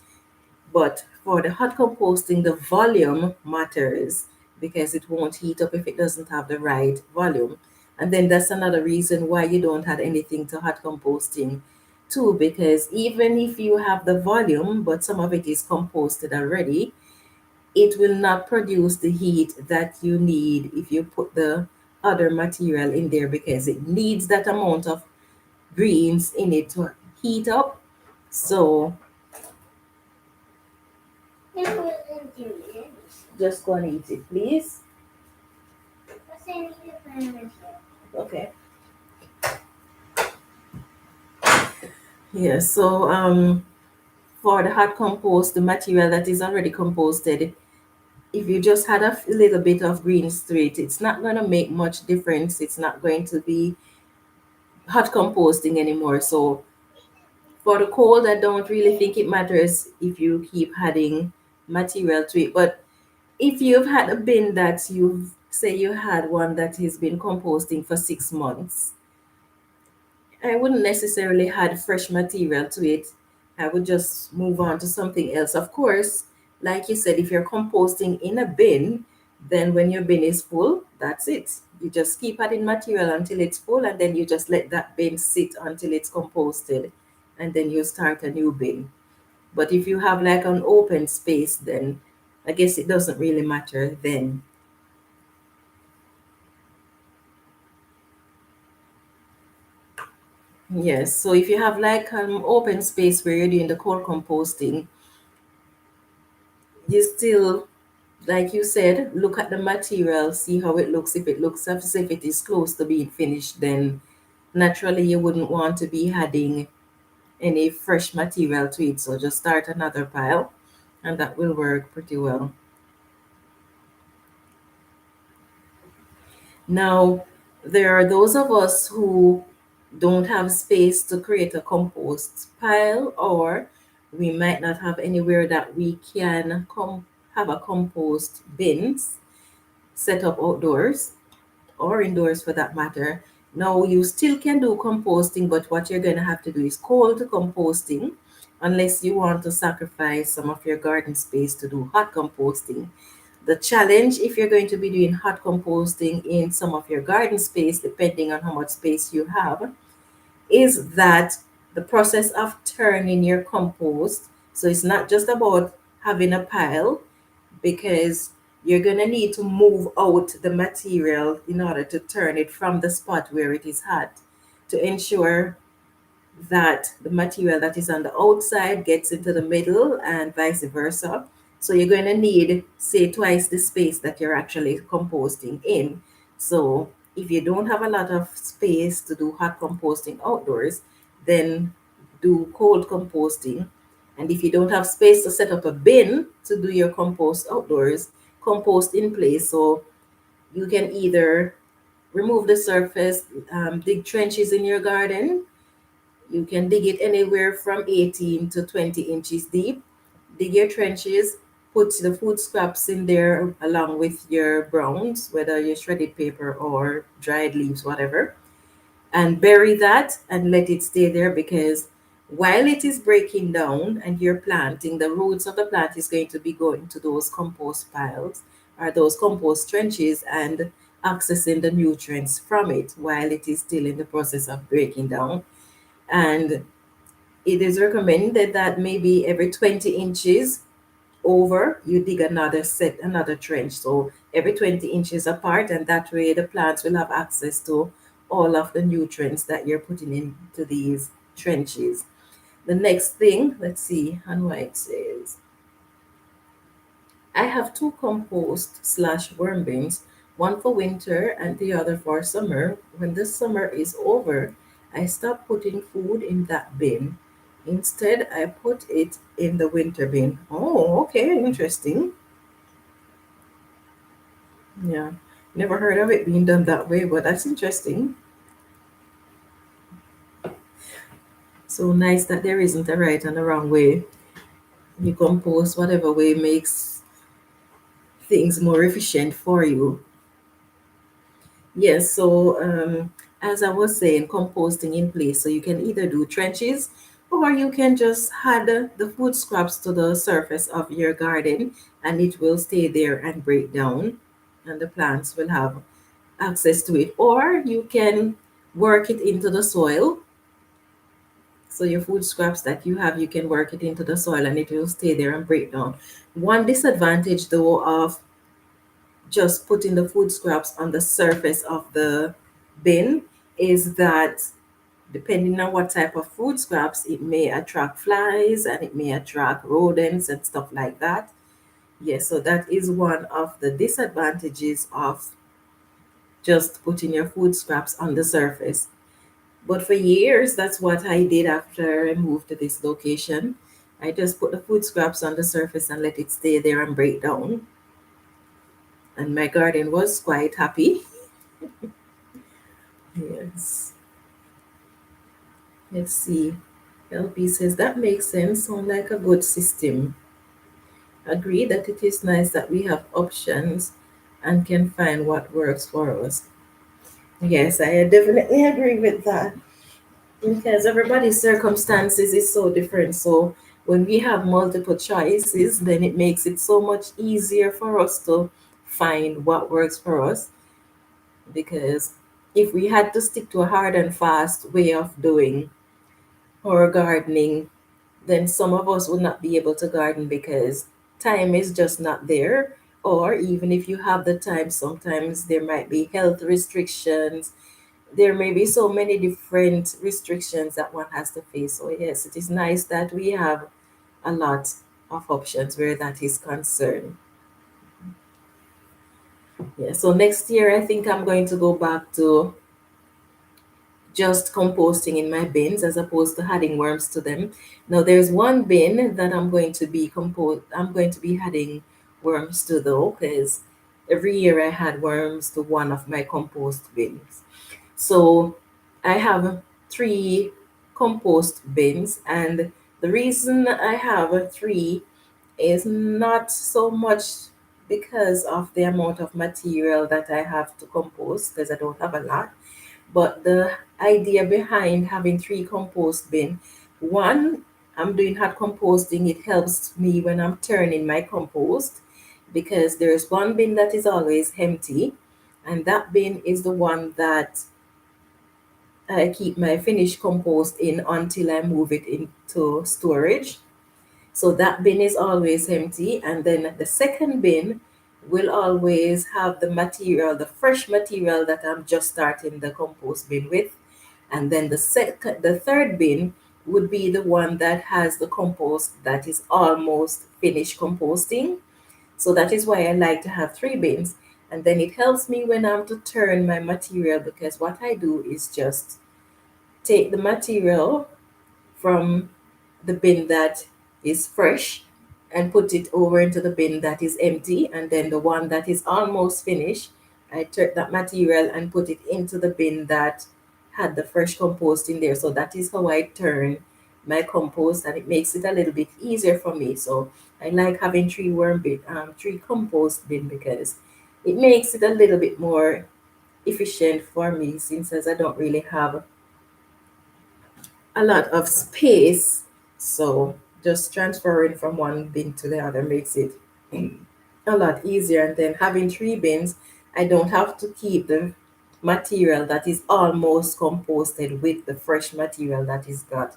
But for the hot composting, the volume matters because it won't heat up if it doesn't have the right volume. And then that's another reason why you don't add anything to hot composting too, because even if you have the volume, but some of it is composted already, it will not produce the heat that you need if you put the other material in there because it needs that amount of greens in it to heat up. So It wasn't doing it. just go and eat it, please. What's in here for myself? Okay. Yeah, so for the hot compost, the material that is already composted, if you just had a little bit of greens to it, it's not going to make much difference. It's not going to be hot composting anymore. So for the cold, I don't really think it matters if you keep adding material to it. But if you've had a bin that you've say you had one that has been composting for 6 months, I wouldn't necessarily add fresh material to it. I would just move on to something else. Of course, like you said, if you're composting in a bin, then when your bin is full, that's it. You just keep adding material until it's full, and then you just let that bin sit until it's composted, and then you start a new bin. But if you have like an open space, then I guess it doesn't really matter then. Yes, so if you have like an open space where you're doing the core composting, you still, like you said, look at the material, see how it looks. If it looks as if it is close to being finished, then naturally you wouldn't want to be adding any fresh material to it. So just start another pile, and that will work pretty well. Now, there are those of us who don't have space to create a compost pile, or we might not have anywhere that we can have a compost bins set up outdoors or indoors for that matter. Now, you still can do composting, but what you're going to have to do is cold composting, unless you want to sacrifice some of your garden space to do hot composting. The challenge, if you're going to be doing hot composting in some of your garden space, depending on how much space you have, is that the process of turning your compost. So it's not just about having a pile, because you're going to need to move out the material in order to turn it from the spot where it is hot to ensure that the material that is on the outside gets into the middle and vice versa. So you're going to need, say, twice the space that you're actually composting in. So if you don't have a lot of space to do hot composting outdoors, then do cold composting. And if you don't have space to set up a bin to do your compost outdoors, compost in place. So you can either remove the surface, dig trenches in your garden. You can dig it anywhere from 18 to 20 inches deep. Dig your trenches, put the food scraps in there along with your browns, whether you shredded paper or dried leaves, whatever, and bury that and let it stay there, because while it is breaking down and you're planting, the roots of the plant is going to be going to those compost piles or those compost trenches and accessing the nutrients from it while it is still in the process of breaking down. And it is recommended that maybe every 20 inches over, you dig another trench. So every 20 inches apart, and that way the plants will have access to all of the nutrients that you're putting into these trenches. The next thing, let's see on what it says. I have two compost slash worm bins, one for winter and the other for summer. When the summer is over, I stop putting food in that bin. Instead, I put it in the winter bin. Oh, okay, interesting. Yeah. Never heard of it being done that way, but that's interesting. So nice that there isn't a right and a wrong way. You compost whatever way makes things more efficient for you. Yes, so as I was saying, composting in place. So you can either do trenches or you can just add the food scraps to the surface of your garden and it will stay there and break down and the plants will have access to it. Or you can work it into the soil. So your food scraps that you have, you can work it into the soil and it will stay there and break down. One disadvantage though of just putting the food scraps on the surface of the bin is that depending on what type of food scraps, it may attract flies and it may attract rodents and stuff like that. Yes, so that is one of the disadvantages of just putting your food scraps on the surface. But for years, that's what I did after I moved to this location. I just put the food scraps on the surface and let it stay there and break down. And my garden was quite happy. Yes. Let's see. LP says that makes sense. Sound like a good system. Agree that it is nice that we have options and can find what works for us. Yes, I definitely agree with that because everybody's circumstances is so different. So when we have multiple choices, then it makes it so much easier for us to find what works for us. Because if we had to stick to a hard and fast way of doing our gardening, then some of us will not be able to garden because time is just not there. Or even if you have the time, sometimes there might be health restrictions. There may be so many different restrictions that one has to face. So, yes, it is nice that we have a lot of options where that is concerned. Yeah, so next year, I think I'm going to go back to just composting in my bins as opposed to adding worms to them. Now there's one bin that I'm going to be adding worms to though, because every year I had worms to one of my compost bins. So I have three compost bins, and the reason I have three is not so much because of the amount of material that I have to compost, because I don't have a lot, but the idea behind having three compost bin, one, I'm doing hot composting. It helps me when I'm turning my compost because there's one bin that is always empty, and that bin is the one that I keep my finished compost in until I move it into storage. So that bin is always empty. And then the second bin will always have the material, the fresh material that I'm just starting the compost bin with. And then the third bin would be the one that has the compost that is almost finished composting. So that is why I like to have three bins. And then it helps me when I'm to turn my material because what I do is just take the material from the bin that is fresh and put it over into the bin that is empty, and then the one that is almost finished, I took that material and put it into the bin that had the fresh compost in there. So that is how I turn my compost, and it makes it a little bit easier for me. So I like having three compost bin because it makes it a little bit more efficient for me since as I don't really have a lot of space. So just transferring from one bin to the other makes it a lot easier. And then having three bins, I don't have to keep the material that is almost composted with the fresh material that is not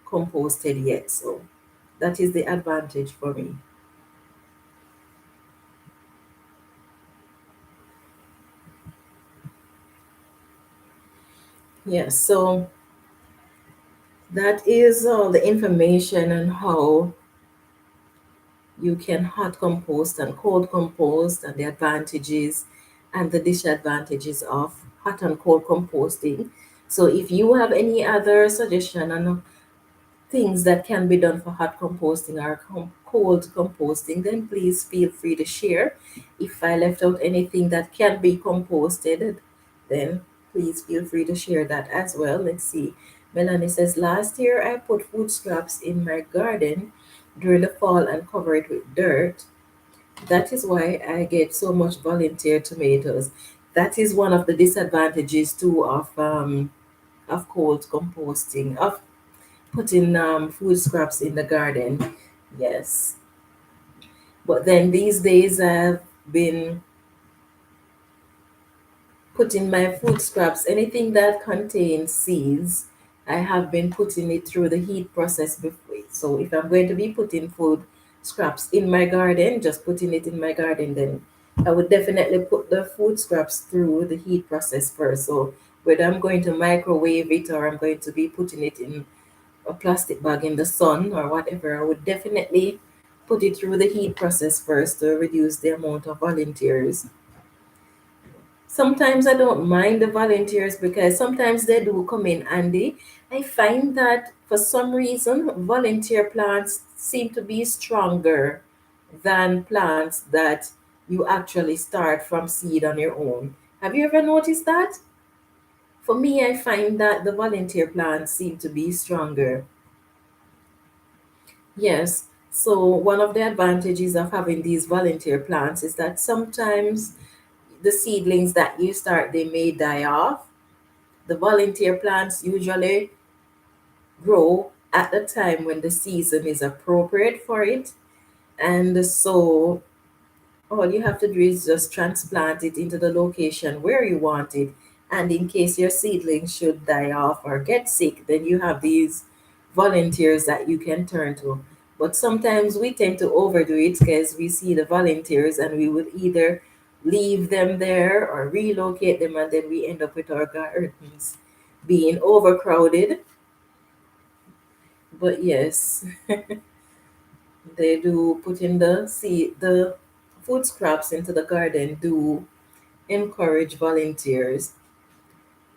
composted yet. So that is the advantage for me. Yeah, so that is all the information on how you can hot compost and cold compost and the advantages and the disadvantages of hot and cold composting. So if you have any other suggestion on things that can be done for hot composting or cold composting, then please feel free to share. If I left out anything that can be composted, then please feel free to share that as well. Let's see. Melanie says, last year I put food scraps in my garden during the fall and cover it with dirt. That is why I get so much volunteer tomatoes. That is one of the disadvantages too of cold composting, of putting food scraps in the garden. Yes. But then these days I've been putting my food scraps, anything that contains seeds, I have been putting it through the heat process before. So if I'm going to be putting food scraps in my garden, just putting it in my garden, then I would definitely put the food scraps through the heat process first. So whether I'm going to microwave it or I'm going to be putting it in a plastic bag in the sun or whatever, I would definitely put it through the heat process first to reduce the amount of volunteers. Sometimes I don't mind the volunteers because sometimes they do come in handy. I find that for some reason, volunteer plants seem to be stronger than plants that you actually start from seed on your own. Have you ever noticed that? For me, I find that the volunteer plants seem to be stronger. Yes. So one of the advantages of having these volunteer plants is that sometimes the seedlings that you start, they may die off. The volunteer plants usually grow at the time when the season is appropriate for it. And so all you have to do is just transplant it into the location where you want it. And in case your seedling should die off or get sick, then you have these volunteers that you can turn to. But sometimes we tend to overdo it because we see the volunteers and we would either leave them there or relocate them, and then we end up with our gardens being overcrowded. But yes, they do put in the food scraps into the garden do encourage volunteers.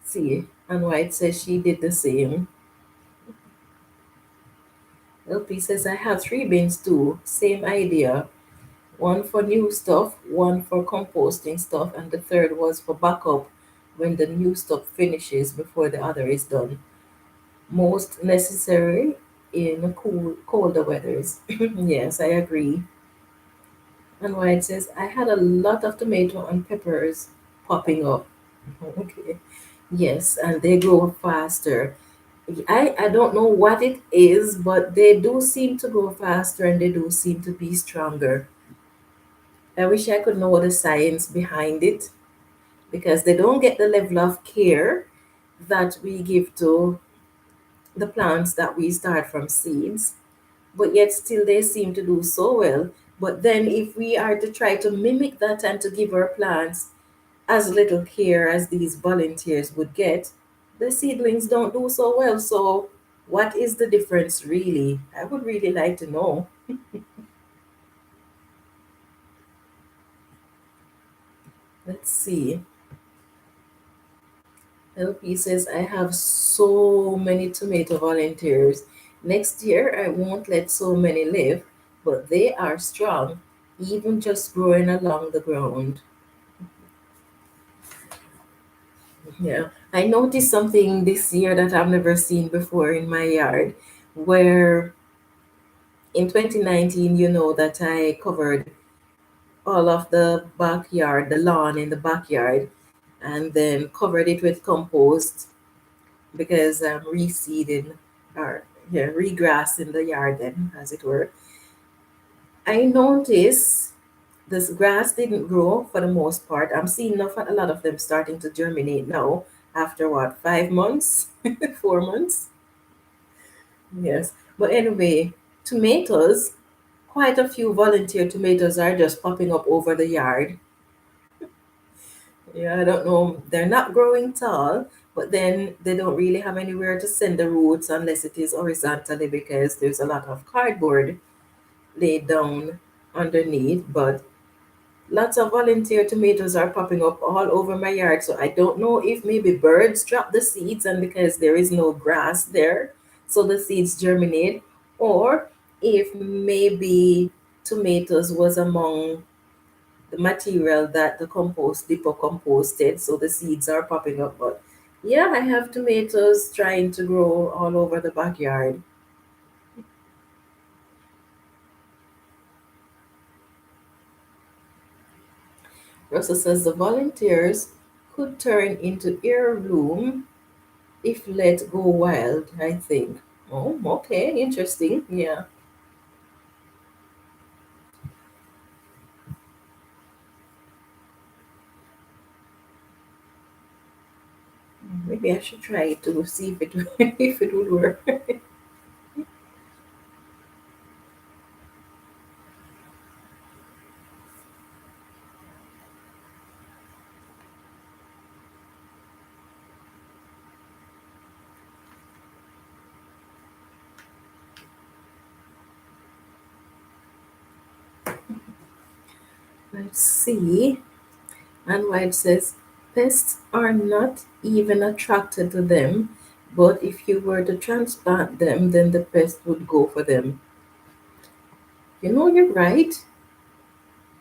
See, and White says she did the same. LP says I have three bins too. Same idea. One for new stuff, one for composting stuff, and the third was for backup when the new stuff finishes before the other is done. Most necessary in colder weathers. Yes, I agree. And White says I had a lot of tomato and peppers popping up. Okay. Yes, and they grow faster. I don't know what it is, but they do seem to grow faster and they do seem to be stronger. I wish I could know the science behind it because they don't get the level of care that we give to the plants that we start from seeds, but yet still they seem to do so well. But then, if we are to try to mimic that and to give our plants as little care as these volunteers would get, the seedlings don't do so well. So, what is the difference really? I would really like to know. Let's see. LP says, I have so many tomato volunteers. Next year, I won't let so many live, but they are strong, even just growing along the ground. Yeah. I noticed something this year that I've never seen before in my yard, where in 2019, you know that I covered all of the backyard, the lawn in the backyard, and then covered it with compost because I'm reseeding or yeah, regrassing the yard then, as it were. I noticed this grass didn't grow for the most part. I'm seeing a lot of them starting to germinate now after what, 5 months, 4 months? Yes. But anyway, tomatoes, quite a few volunteer tomatoes are just popping up over the yard. Yeah, I don't know. They're not growing tall, but then they don't really have anywhere to send the roots unless it is horizontally because there's a lot of cardboard laid down underneath. But lots of volunteer tomatoes are popping up all over my yard. So I don't know if maybe birds drop the seeds and because there is no grass there, so the seeds germinate, or if maybe tomatoes was among the material that the compost depot composted, so the seeds are popping up. But yeah, I have tomatoes trying to grow all over the backyard. Russell says the volunteers could turn into heirloom if let go wild, I think. Oh, okay, interesting. Yeah. Maybe I should try it to see if it if it would work. Let's see. And White says pests are not even attracted to them, but if you were to transplant them, then the pest would go for them. You know, you're right.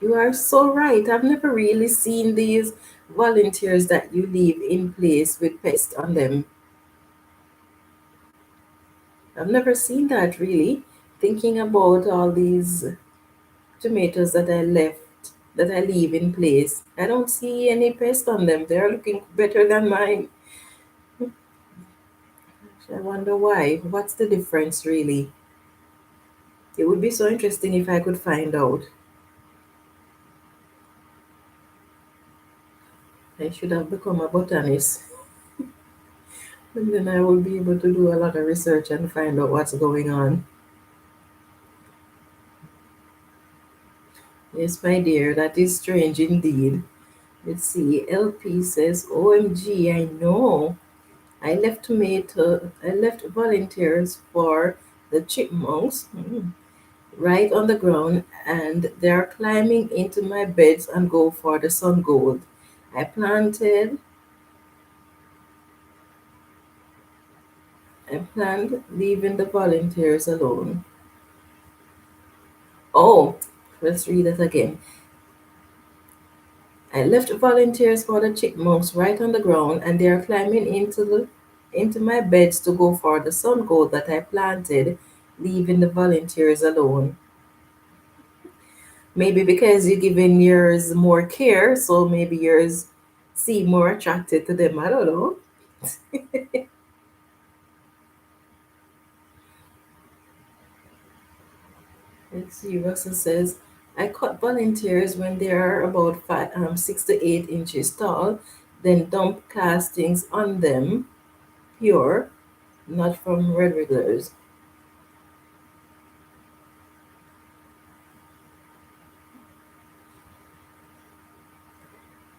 You are so right. I've never really seen these volunteers that you leave in place with pests on them. I've never seen that really. Thinking about all these tomatoes that I left, that I leave in place, I don't see any pest on them. They're looking better than mine. I wonder why. What's the difference really? It would be so interesting if I could find out. I should have become a botanist, and then I would be able to do a lot of research and find out what's going on. Yes, my dear, that is strange indeed. Let's see. LP says, OMG, I know. I left volunteers for the chipmunks right on the ground, and they're climbing into my beds and go for the sun gold. I planted I planned leaving the volunteers alone. Oh, let's read it again. I left volunteers for the chipmunks right on the ground, and they are climbing into my beds to go for the sun gold that I planted, leaving the volunteers alone. Maybe because you're giving yours more care, so maybe yours seem more attracted to them. I don't know. Let's see. Russell says, I cut volunteers when they are about 6 to 8 inches tall, then dump castings on them, pure, not from red regulars.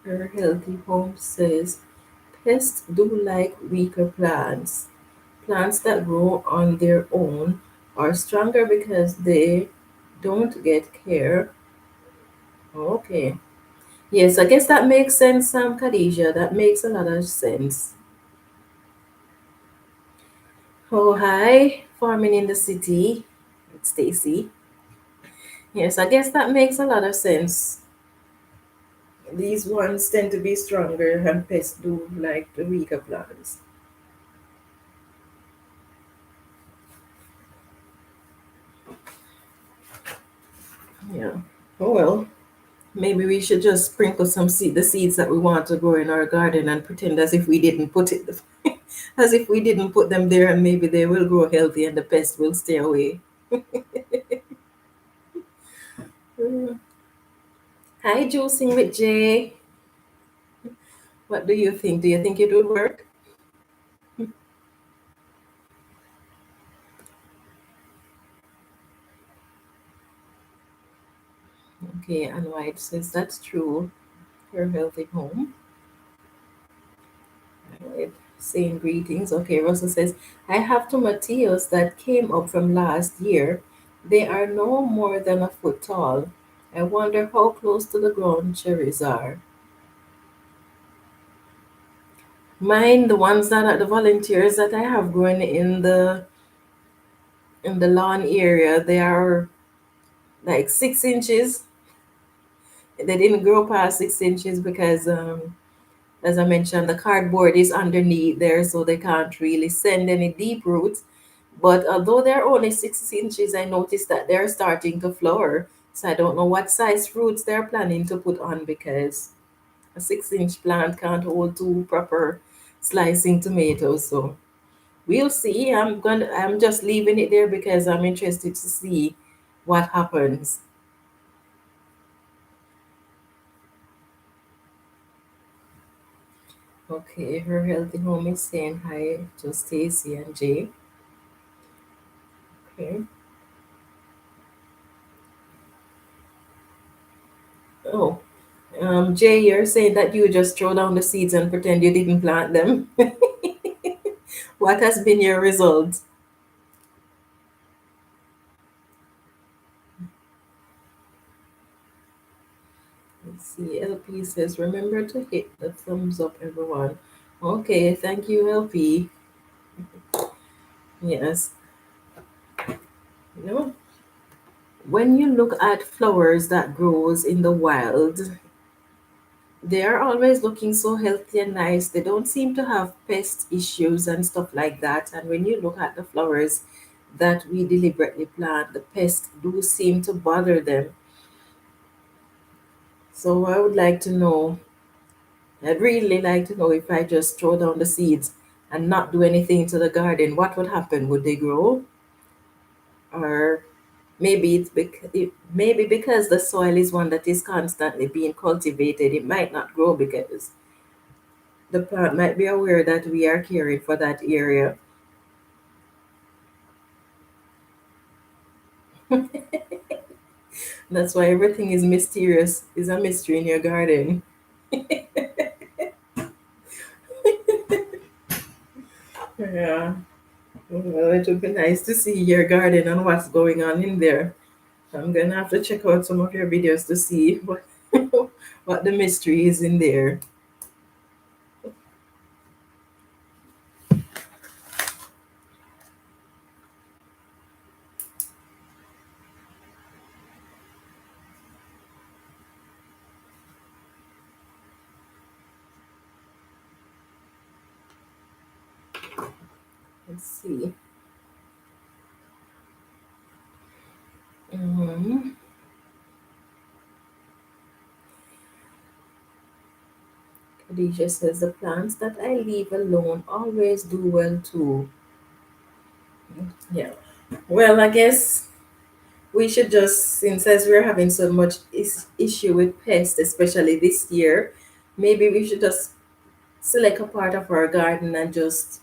Her healthy home says, pests do like weaker plants. Plants that grow on their own are stronger because they don't get care. Okay. Yes, I guess that makes sense, Khadija. That makes a lot of sense. Oh, hi, farming in the city. It's Stacy. Yes, I guess that makes a lot of sense. These ones tend to be stronger, and pests do like the weaker plants. Yeah. Oh well. Maybe we should just sprinkle the seeds that we want to grow in our garden, and pretend as if we didn't put it, as if we didn't put them there, and maybe they will grow healthy and the pests will stay away. Mm. Hi, juicing with Jay. What do you think? Do you think it would work? Okay, and White says that's true. Your healthy home. Right. Saying greetings. Okay, Russell says, I have tomatillos that came up from last year. They are no more than a foot tall. I wonder how close to the ground cherries are. Mine, the ones that are the volunteers that I have growing in the in the lawn area, they are like 6 inches. They didn't grow past 6 inches because, as I mentioned, the cardboard is underneath there, so they can't really send any deep roots. But although they're only 6 inches, I noticed that they're starting to flower. So I don't know what size fruits they're planning to put on because a 6 inch plant can't hold two proper slicing tomatoes. So we'll see. I'm just leaving it there because I'm interested to see what happens. Okay, her healthy home is saying hi to Stacy and Jay. Okay. Oh, Jay, you're saying that you just throw down the seeds and pretend you didn't plant them. What has been your result? Let's see. LP says, remember to hit the thumbs up, everyone. Okay, thank you, LP. Yes. You know, when you look at flowers that grows in the wild, they are always looking so healthy and nice. They don't seem to have pest issues and stuff like that. And when you look at the flowers that we deliberately plant, the pests do seem to bother them. So I would like to know, I'd really like to know if I just throw down the seeds and not do anything to the garden, what would happen? Would they grow? Or maybe maybe because the soil is one that is constantly being cultivated, it might not grow because the plant might be aware that we are caring for that area. That's why everything is mysterious, is a mystery in your garden. Yeah. Well, it would be nice to see your garden and what's going on in there. I'm gonna have to check out some of your videos to see what what the mystery is in there. Let's see. Um, Khadija says the plants that I leave alone always do well too. Yeah. Well, I guess we should just, since as we're having so much issue with pests, especially this year, maybe we should just select a part of our garden and just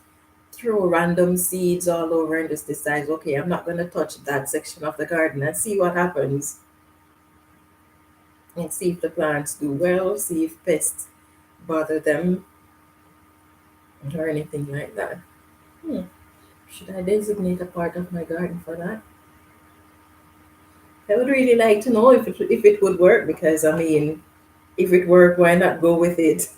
throw random seeds all over and just decide, okay, I'm not going to touch that section of the garden and see what happens and see if the plants do well, see if pests bother them or anything like that. Hmm. Should I designate a part of my garden for that? I would really like to know if it would work because I mean, if it worked, why not go with it?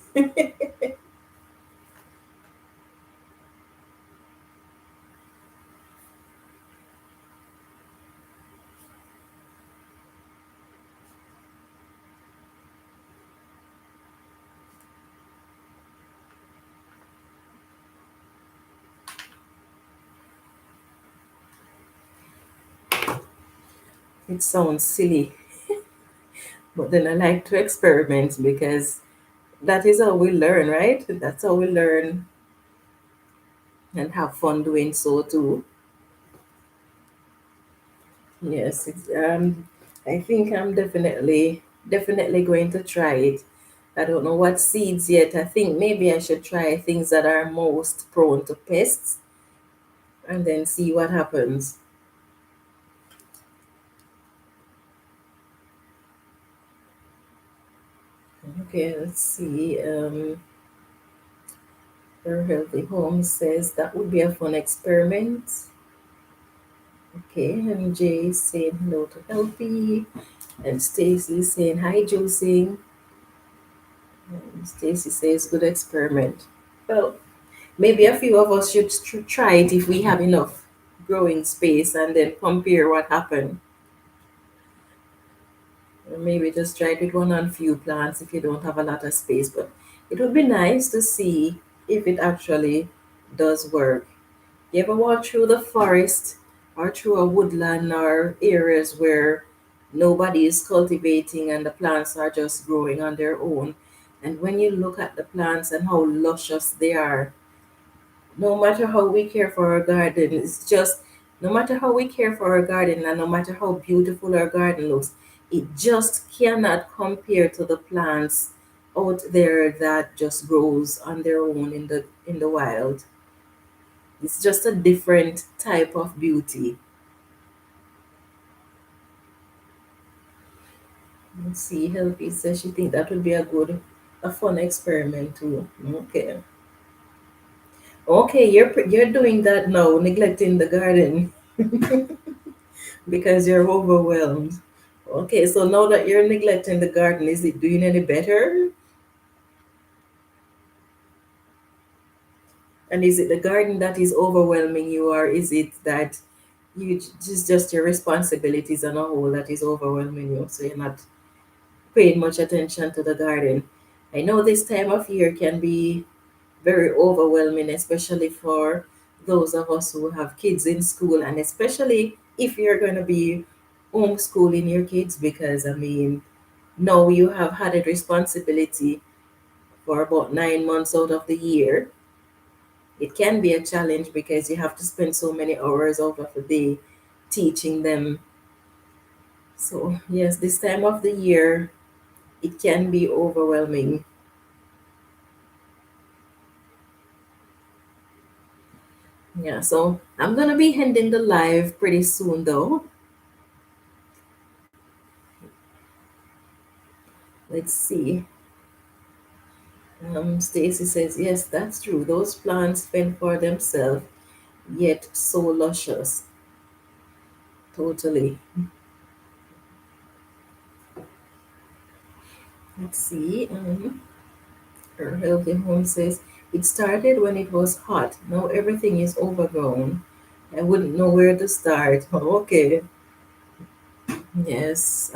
It sounds silly, but then I like to experiment because that is how we learn, right? That's how we learn and have fun doing so too. Yes, I think I'm definitely going to try it. I don't know what seeds yet. I think maybe I should try things that are most prone to pests and then see what happens. Okay, let's see. Her healthy home says that would be a fun experiment. Okay, and Jay is saying hello to Healthy, and Stacy is saying hi, juicing. And Stacy says good experiment. Well, maybe a few of us should try it if we have enough growing space and then compare what happened. Or maybe just try it with one and few plants if you don't have a lot of space. But it would be nice to see if it actually does work. You ever walk through the forest or through a woodland or areas where nobody is cultivating and the plants are just growing on their own? And when you look at the plants and how luscious they are, no matter how we care for our garden, it's just no matter how we care for our garden and no matter how beautiful our garden looks, it just cannot compare to the plants out there that just grows on their own in the wild. It's just a different type of beauty. Let's see, Healthy says she think that would be a fun experiment too. Okay. Okay, you're doing that now, neglecting the garden because you're overwhelmed. Okay, so now that you're neglecting the garden, is it doing any better? And is it the garden that is overwhelming you, or is it that just your responsibilities on a whole that is overwhelming you? So you're not paying much attention to the garden. I know this time of year can be very overwhelming, especially for those of us who have kids in school, and especially if you're going to be homeschooling your kids, because I mean, now you have had a responsibility for about 9 months out of the year. It can be a challenge because you have to spend so many hours out of the day teaching them. So, yes, this time of the year, it can be overwhelming. Yeah, so I'm gonna be ending the live pretty soon though. Let's see. Stacy says, yes, that's true. Those plants fend for themselves, yet so luscious. Totally. Let's see. Her healthy home says, it started when it was hot. Now everything is overgrown. I wouldn't know where to start. Okay. Yes.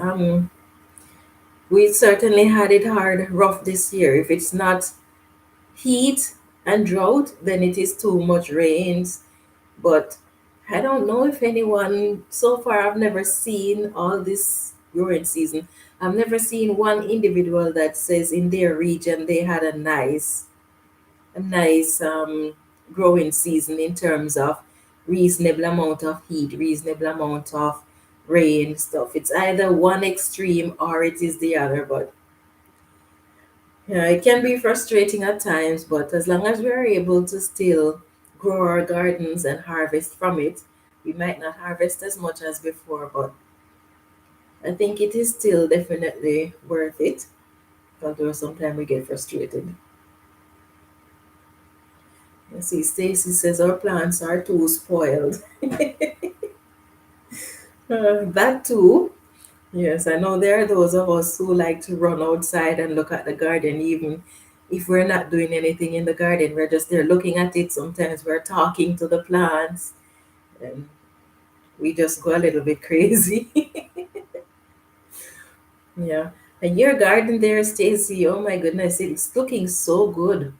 We certainly had it hard, rough this year. If it's not heat and drought, then it is too much rains. But I don't know if anyone, so far, I've never seen all this growing season. I've never seen one individual that says in their region they had a nice growing season in terms of reasonable amount of heat, reasonable amount of rain stuff. It's either one extreme or it is the other. But yeah, it can be frustrating at times, but as long as we are able to still grow our gardens and harvest from it, we might not harvest as much as before, but I think it is still definitely worth it. Although sometimes we get frustrated. You see, Stacy says our plants are too spoiled. That too. Yes, I know there are those of us who like to run outside and look at the garden, even if we're not doing anything in the garden. We're just there looking at it. Sometimes we're talking to the plants, and we just go a little bit crazy. Yeah. And your garden there, Stacy, oh my goodness, it's looking so good.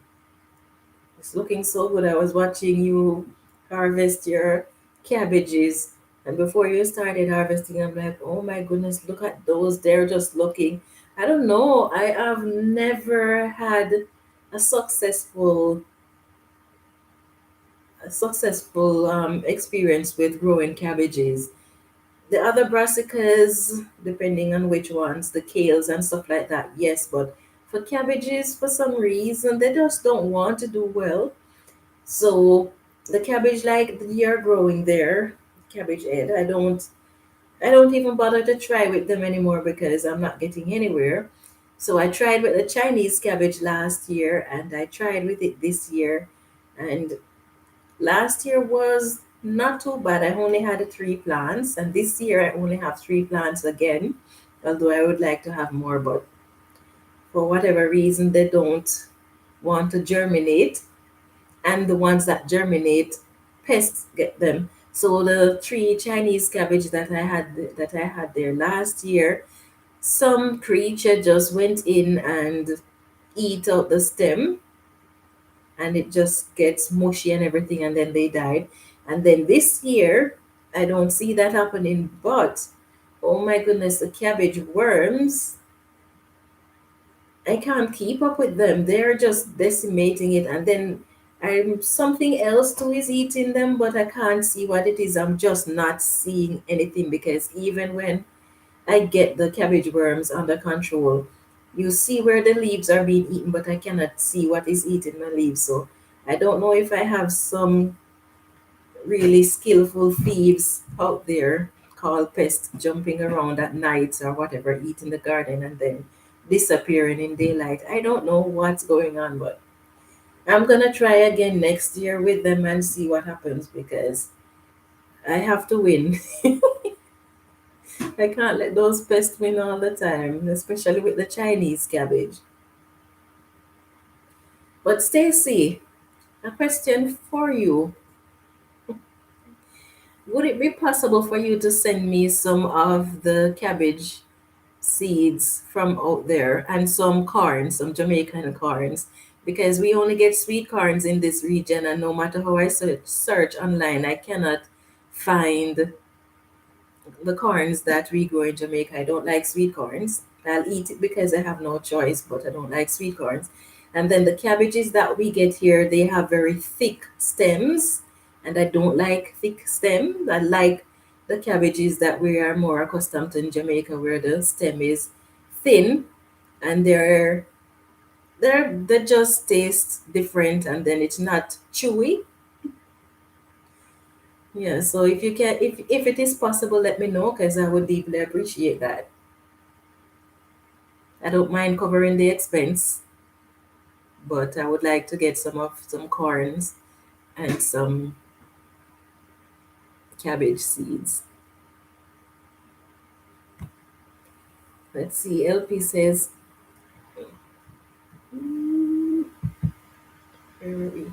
It's looking so good. I was watching you harvest your cabbages, and before you started harvesting, I'm like, oh my goodness, look at those. They're just looking. I don't know. I have never had a successful experience with growing cabbages. The other brassicas, depending on which ones, the kales and stuff like that, yes, but for cabbages, for some reason, they just don't want to do well. So the cabbage like you're growing there, cabbage head, I don't even bother to try with them anymore because I'm not getting anywhere. So I tried with the Chinese cabbage last year and I tried with it this year. And last year was not too bad. I only had three plants, and this year I only have three plants again. Although I would like to have more, but for whatever reason they don't want to germinate, and the ones that germinate, pests get them. So the three Chinese cabbage that I had there last year, some creature just went in and eat out the stem, and it just gets mushy and everything, and then they died. And then this year, I don't see that happening, but oh my goodness, the cabbage worms, I can't keep up with them. They're just decimating it, and then something else too is eating them, but I can't see what it is. I'm just not seeing anything, because even when I get the cabbage worms under control, you see where the leaves are being eaten, but I cannot see what is eating the leaves. So I don't know if I have some really skillful thieves out there called pests jumping around at night or whatever, eating the garden and then disappearing in daylight. I don't know what's going on, but I'm gonna try again next year with them and see what happens, because I have to win. I can't let those pests win all the time, especially with the Chinese cabbage. But Stacy, a question for you. Would it be possible for you to send me some of the cabbage seeds from out there and some corn, some Jamaican corns? Because we only get sweet corns in this region, and no matter how I search online, I cannot find the corns that we grow in Jamaica. I don't like sweet corns. I'll eat it because I have no choice, but I don't like sweet corns. And then the cabbages that we get here, they have very thick stems, and I don't like thick stems. I like the cabbages that we are more accustomed to in Jamaica, where the stem is thin, and they just taste different, and then it's not chewy. Yeah, so if you can, if it is possible, let me know, because I would deeply appreciate that. I don't mind covering the expense, but I would like to get some corns and some cabbage seeds. Let's see. LP says, mm, where are we?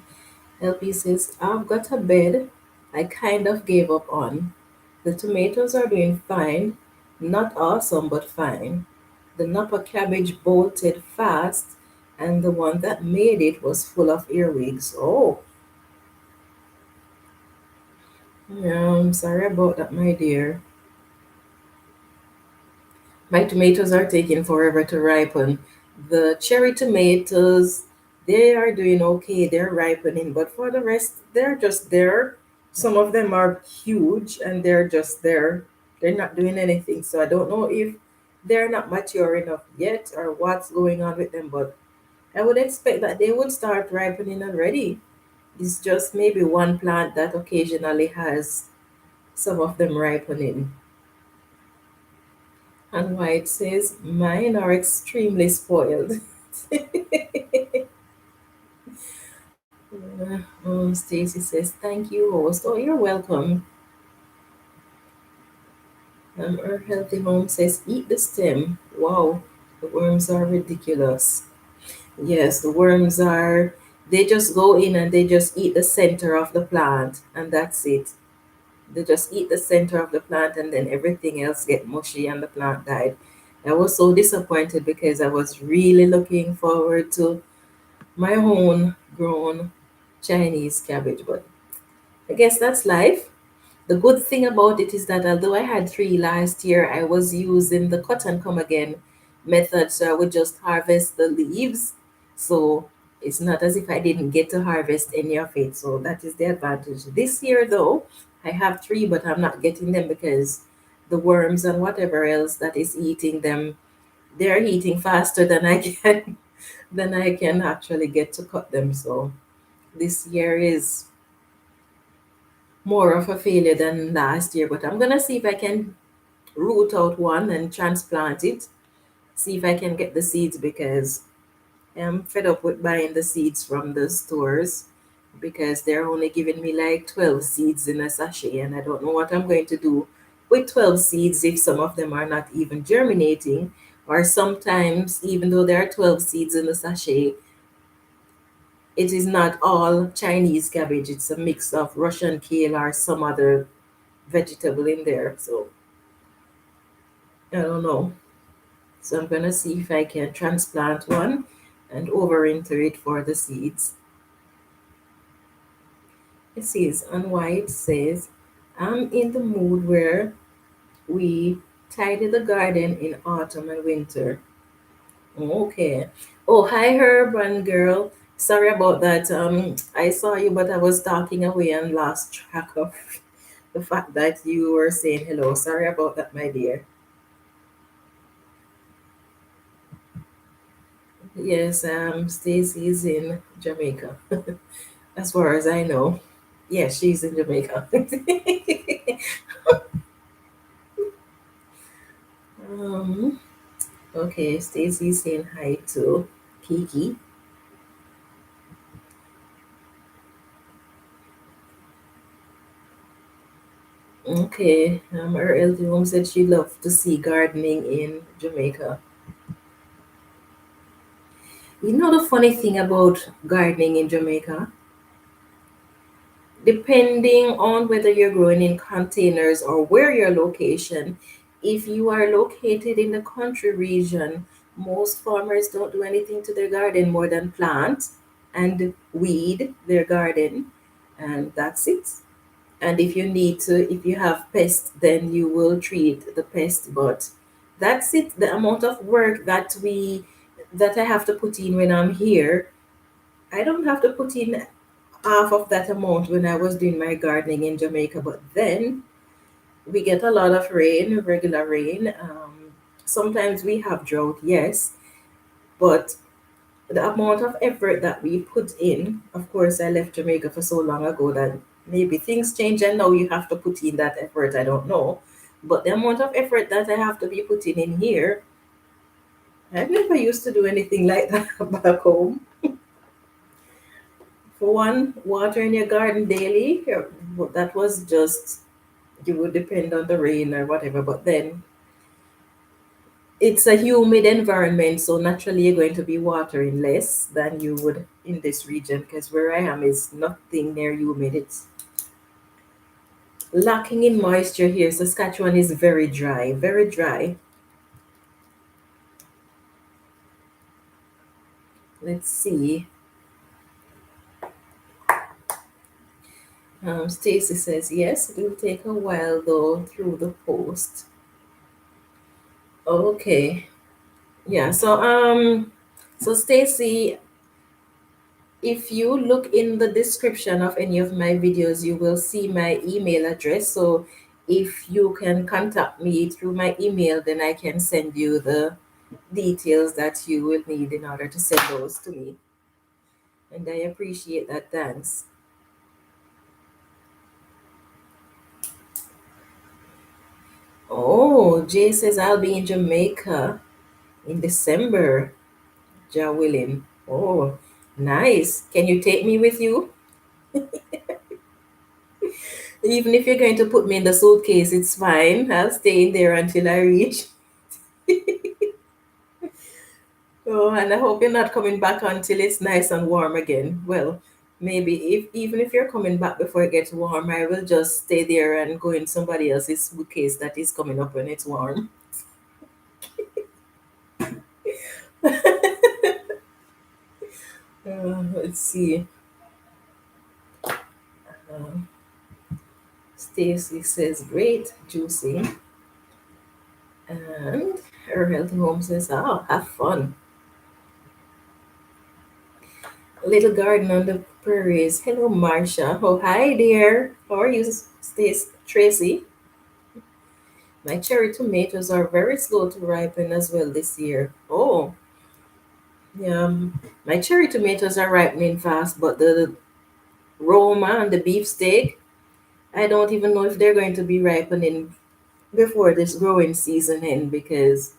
LP says, I've got a bed I kind of gave up on. The tomatoes are doing fine, not awesome, but fine. The Napa cabbage bolted fast, and the one that made it was full of earwigs. Oh, yeah, I'm sorry about that, my dear. My tomatoes are taking forever to ripen. The cherry tomatoes, they are doing okay. They're ripening, but for the rest, they're just there. Some of them are huge and they're just there. They're not doing anything. So I don't know if they're not mature enough yet or what's going on with them, but I would expect that they would start ripening already. It's just maybe one plant that occasionally has some of them ripening. And White says, mine are extremely spoiled. Stacy says, thank you, host. Oh, you're welcome. Our Healthy Home says, eat the stem. Wow, the worms are ridiculous. Yes, the worms are, they just go in and they just eat the center of the plant, and that's it. They just eat the center of the plant, and then everything else get mushy and the plant died. I was so disappointed because I was really looking forward to my own grown Chinese cabbage, but I guess that's life. The good thing about it is that although I had three last year, I was using the cut and come again method, so I would just harvest the leaves. So it's not as if I didn't get to harvest any of it. So that is the advantage. This year, though, I have three, but I'm not getting them because the worms and whatever else that is eating them, they're eating faster than I can than I can actually get to cut them. So this year is more of a failure than last year, but I'm gonna see if I can root out one and transplant it. See if I can get the seeds, because I'm fed up with buying the seeds from the stores, because they're only giving me like 12 seeds in a sachet, and I don't know what I'm going to do with 12 seeds if some of them are not even germinating, or sometimes even though there are 12 seeds in the sachet, It is not all Chinese cabbage. It's a mix of Russian kale or some other vegetable in there. So I don't know. So I'm gonna see if I can transplant one and overwinter it for the seeds. It says on why it says, I'm in the mood where we tidy the garden in autumn and winter. Okay. Oh, hi, Herb and girl. Sorry about that. I saw you, but I was talking away and lost track of the fact that you were saying hello. Sorry about that, my dear. Yes, Stacy is in Jamaica, as far as I know. Yes, she's in Jamaica. um, okay, Stacy's saying hi to Kiki. Okay, her elder mom said she loved to see gardening in Jamaica. You know the funny thing about gardening in Jamaica? Depending on whether you're growing in containers or where your location, if you are located in the country region, most farmers don't do anything to their garden more than plant and weed their garden, and that's it. And if you need to, if you have pests, then you will treat the pest. But that's it. The amount of work that I have to put in when I'm here, I don't have to put in half of that amount when I was doing my gardening in Jamaica. But then we get a lot of rain, regular rain. Sometimes we have drought, yes, but the amount of effort that we put in, of course, I left Jamaica for so long ago that maybe things change and now you have to put in that effort. I don't know. But the amount of effort that I have to be putting in here, I've never used to do anything like that back home. For one, watering your garden daily, that was just, you would depend on the rain or whatever. But then it's a humid environment, so naturally you're going to be watering less than you would in this region because where I am is nothing near humid. It's lacking in moisture here. Saskatchewan is very dry, very dry. Let's see. Stacy says yes, it will take a while though through the post. Okay. Yeah, so Stacy, if you look in the description of any of my videos, you will see my email address. So if you can contact me through my email, then I can send you the details that you will need in order to send those to me. And I appreciate that. Thanks. Oh, Jay says I'll be in Jamaica in December. Ja willing. Oh, nice. Can you take me with you? Even if you're going to put me in the suitcase, it's fine. I'll stay in there until I reach. Oh, and I hope you're not coming back until it's nice and warm again. Well, maybe if even if you're coming back before it gets warm, I will just stay there and go in somebody else's suitcase that is coming up when it's warm. Let's see. Uh, Stacy says great, juicy, and her healthy home says, "Oh, have fun." Little garden on the prairies. Hello, Marcia. Oh, hi, dear. How are you, Stacy? Tracy? My cherry tomatoes are very slow to ripen as well this year. Oh, yeah. My cherry tomatoes are ripening fast, but the Roma and the beefsteak, I don't even know if they're going to be ripening before this growing season end because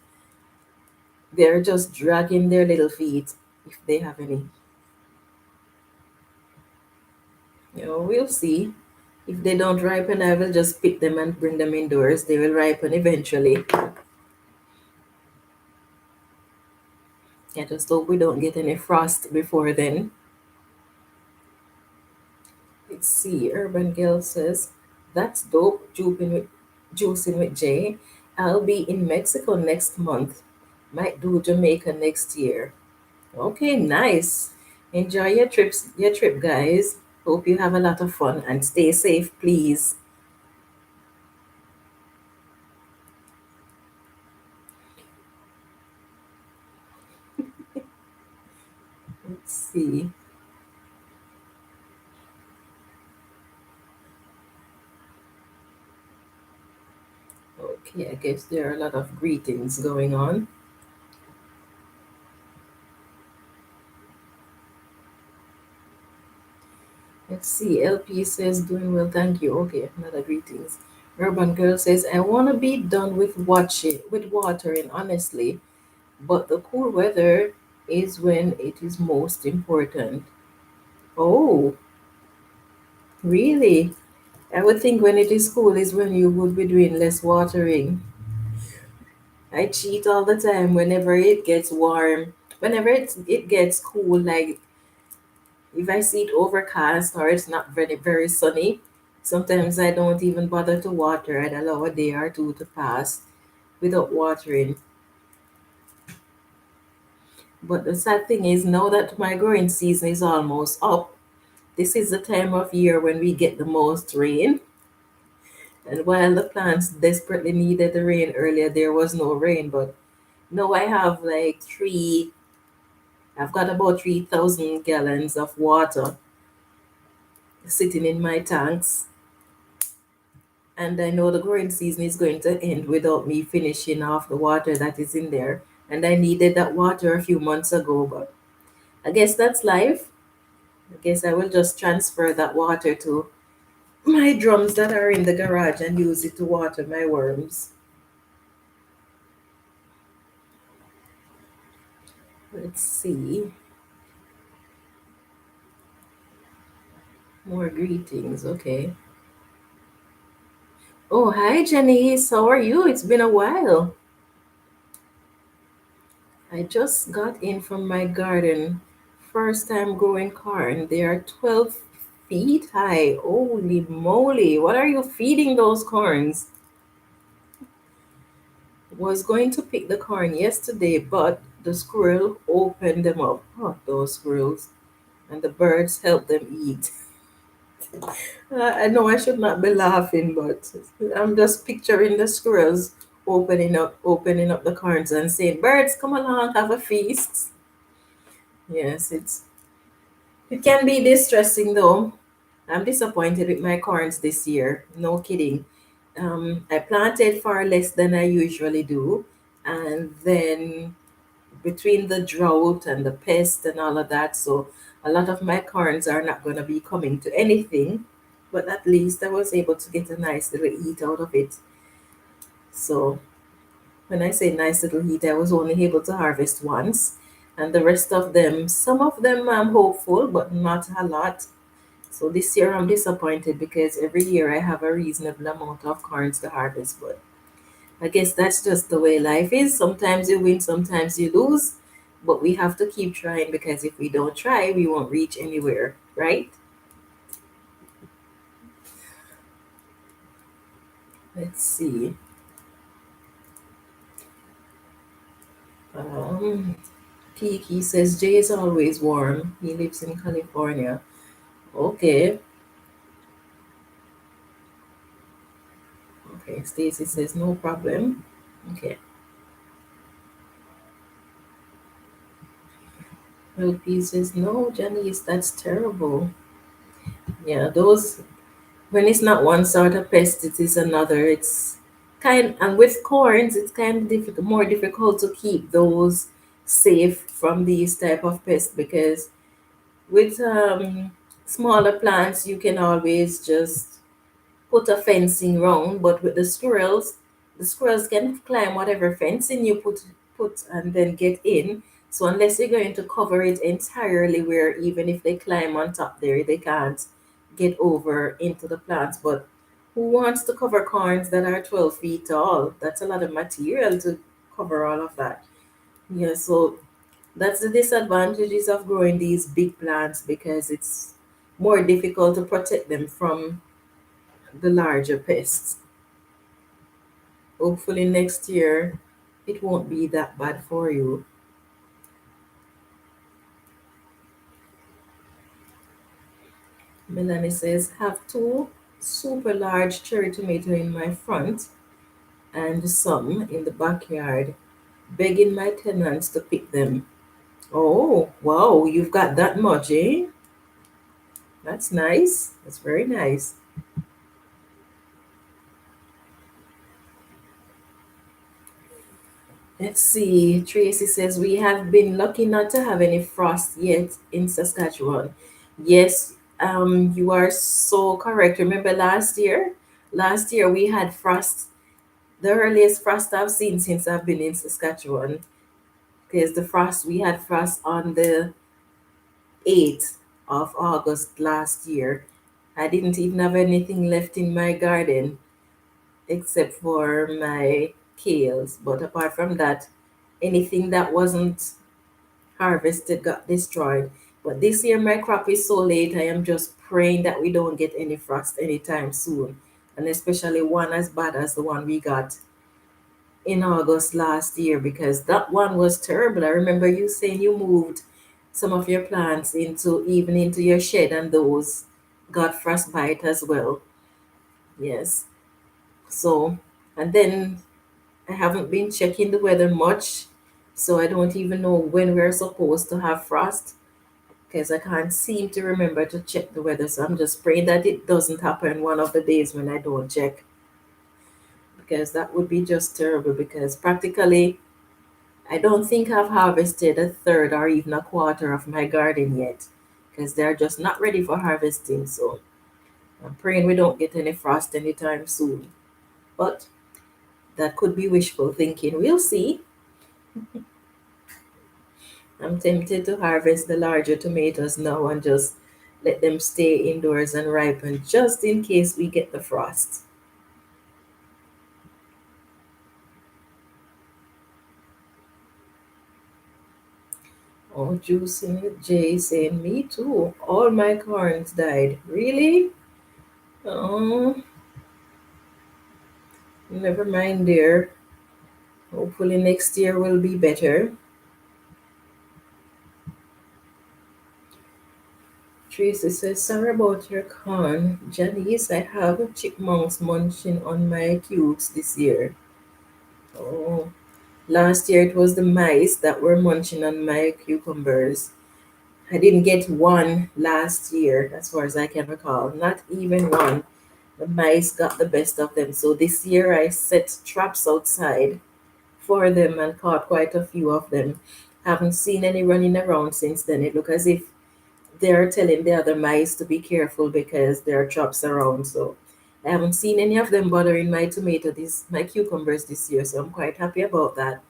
they're just dragging their little feet if they have any. We'll see. If they don't ripen, I will just pick them and bring them indoors. They will ripen eventually. I just hope we don't get any frost before then. Let's see. Urban Girl says, that's dope. Juicing with Jay. I'll be in Mexico next month. Might do Jamaica next year. Okay, nice. Enjoy your trip, guys. Hope you have a lot of fun and stay safe, please. Let's see. Okay, I guess there are a lot of greetings going on. Let's see. LP says, doing well, thank you. Okay, another greetings. Urban Girl says, I want to be done with watering, honestly, but the cool weather is when it is most important. Oh, really? I would think when it is cool is when you would be doing less watering. I cheat all the time whenever it gets warm. Whenever it gets cool, like if I see it overcast or it's not very sunny, sometimes I don't even bother to water. I'd allow a day or two to pass without watering. But the sad thing is now that my growing season is almost up, this is the time of year when we get the most rain. And while the plants desperately needed the rain earlier, there was no rain. But now I have I've got about 3,000 gallons of water sitting in my tanks. And I know the growing season is going to end without me finishing off the water that is in there. And I needed that water a few months ago, but I guess that's life. I guess I will just transfer that water to my drums that are in the garage and use it to water my worms. Let's see. More greetings. Okay. Oh, hi, Janice. How are you? It's been a while. I just got in from my garden. First time growing corn. They are 12 feet high. Holy moly. What are you feeding those corns? Was going to pick the corn yesterday, but the squirrel opened them up. Oh, those squirrels. And the birds helped them eat. I know I should not be laughing, but I'm just picturing the squirrels opening up the corns and saying, "Birds, come along, have a feast." Yes, it can be distressing though. I'm disappointed with my corns this year. No kidding. I planted far less than I usually do, and then between the drought and the pest and all of that, so a lot of my corns are not going to be coming to anything. But at least I was able to get a nice little eat out of it. So when I say nice little heat, I was only able to harvest once, and the rest of them, some of them I'm hopeful, but not a lot. So this year I'm disappointed because every year I have a reasonable amount of corns to harvest, but I guess that's just the way life is. Sometimes you win, sometimes you lose, but we have to keep trying because if we don't try, we won't reach anywhere, right? Let's see. Um, Kiki says Jay is always warm. He lives in California. Okay. Okay. Stacy says no problem. Okay. LP says no, Janice, that's terrible. Yeah, those when it's not one sort of pest, it is another. It's kind and with corns, it's kind of more difficult to keep those safe from these type of pests because with smaller plants, you can always just put a fencing round, but with the squirrels can climb whatever fencing you put and then get in. So unless you're going to cover it entirely, where even if they climb on top there, they can't get over into the plants. But who wants to cover corns that are 12 feet tall? That's a lot of material to cover all of that. Yeah, so that's the disadvantages of growing these big plants because it's more difficult to protect them from the larger pests. Hopefully next year it won't be that bad for you. Melanie says, have two super large cherry tomato in my front and some in the backyard, begging my tenants to pick them. Oh, wow, you've got that much, eh? That's nice. That's very nice. Let's see. Tracy says, we have been lucky not to have any frost yet in Saskatchewan. Yes, you are so correct. Remember last year? Last year we had frost, the earliest frost I've seen since I've been in Saskatchewan. Because we had frost on the 8th of August last year. I didn't even have anything left in my garden except for my kales. But apart from that, anything that wasn't harvested got destroyed. But this year my crop is so late, I am just praying that we don't get any frost anytime soon. And especially one as bad as the one we got in August last year, because that one was terrible. I remember you saying you moved some of your plants into your shed, and those got frostbite as well. Yes. So, and then I haven't been checking the weather much, so I don't even know when we're supposed to have frost because I can't seem to remember to check the weather. So I'm just praying that it doesn't happen one of the days when I don't check, because that would be just terrible. Because practically, I don't think I've harvested a third or even a quarter of my garden yet because they're just not ready for harvesting. So I'm praying we don't get any frost anytime soon. But that could be wishful thinking. We'll see. I'm tempted to harvest the larger tomatoes now and just let them stay indoors and ripen just in case we get the frost. Oh, Juicing Jay saying, me too. All my corns died. Really? Oh, never mind, dear. Hopefully next year will be better. Tracy says, sorry about your corn. Janice, I have chipmunks munching on my cubes this year. Oh, last year it was the mice that were munching on my cucumbers. I didn't get one last year, as far as I can recall. Not even one. The mice got the best of them. So this year I set traps outside for them and caught quite a few of them. Haven't seen any running around since then. It looked as if they're telling the other mice to be careful because there are traps around. So I haven't seen any of them bothering my cucumbers this year. So I'm quite happy about that.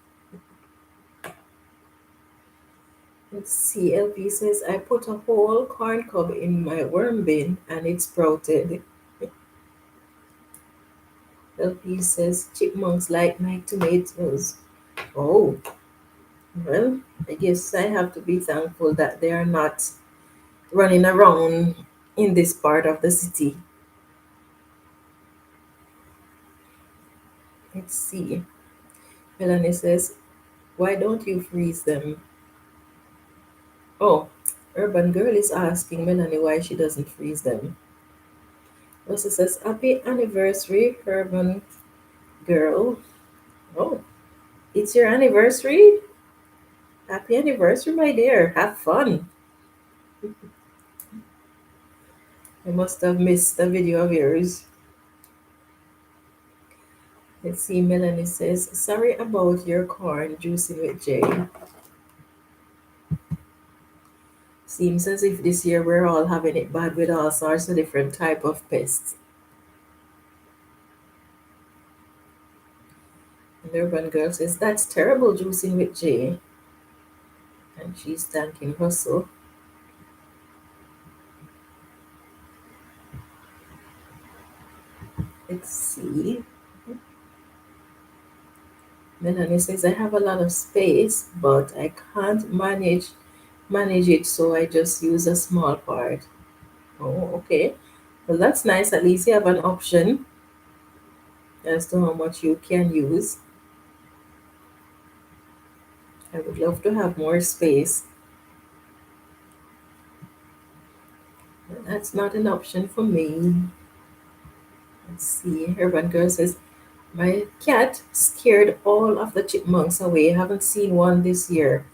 Let's see, LP says, I put a whole corn cob in my worm bin and it sprouted. LP says, chipmunks like my tomatoes. Oh, well, I guess I have to be thankful that they are not running around in this part of the city. Let's see. Melanie says, why don't you freeze them? Oh, Urban Girl is asking Melanie why she doesn't freeze them. Also says, happy anniversary, Urban Girl. Oh, it's your anniversary? Happy anniversary, my dear. Have fun. I must have missed a video of yours. Let's see, Melanie says, sorry about your corn juicing with Jay. Seems as if this year we're all having it bad with all sorts of different type of pests. And the urban girl says, that's terrible juicing with Jay. And she's thanking Russell. Let's see. Melanie says, I have a lot of space, but I can't manage it, so I just use a small part. Oh, okay. Well, that's nice. At least you have an option as to how much you can use. I would love to have more space, but that's not an option for me. Let's see. Urban Girl says, my cat scared all of the chipmunks away. Haven't seen one this year.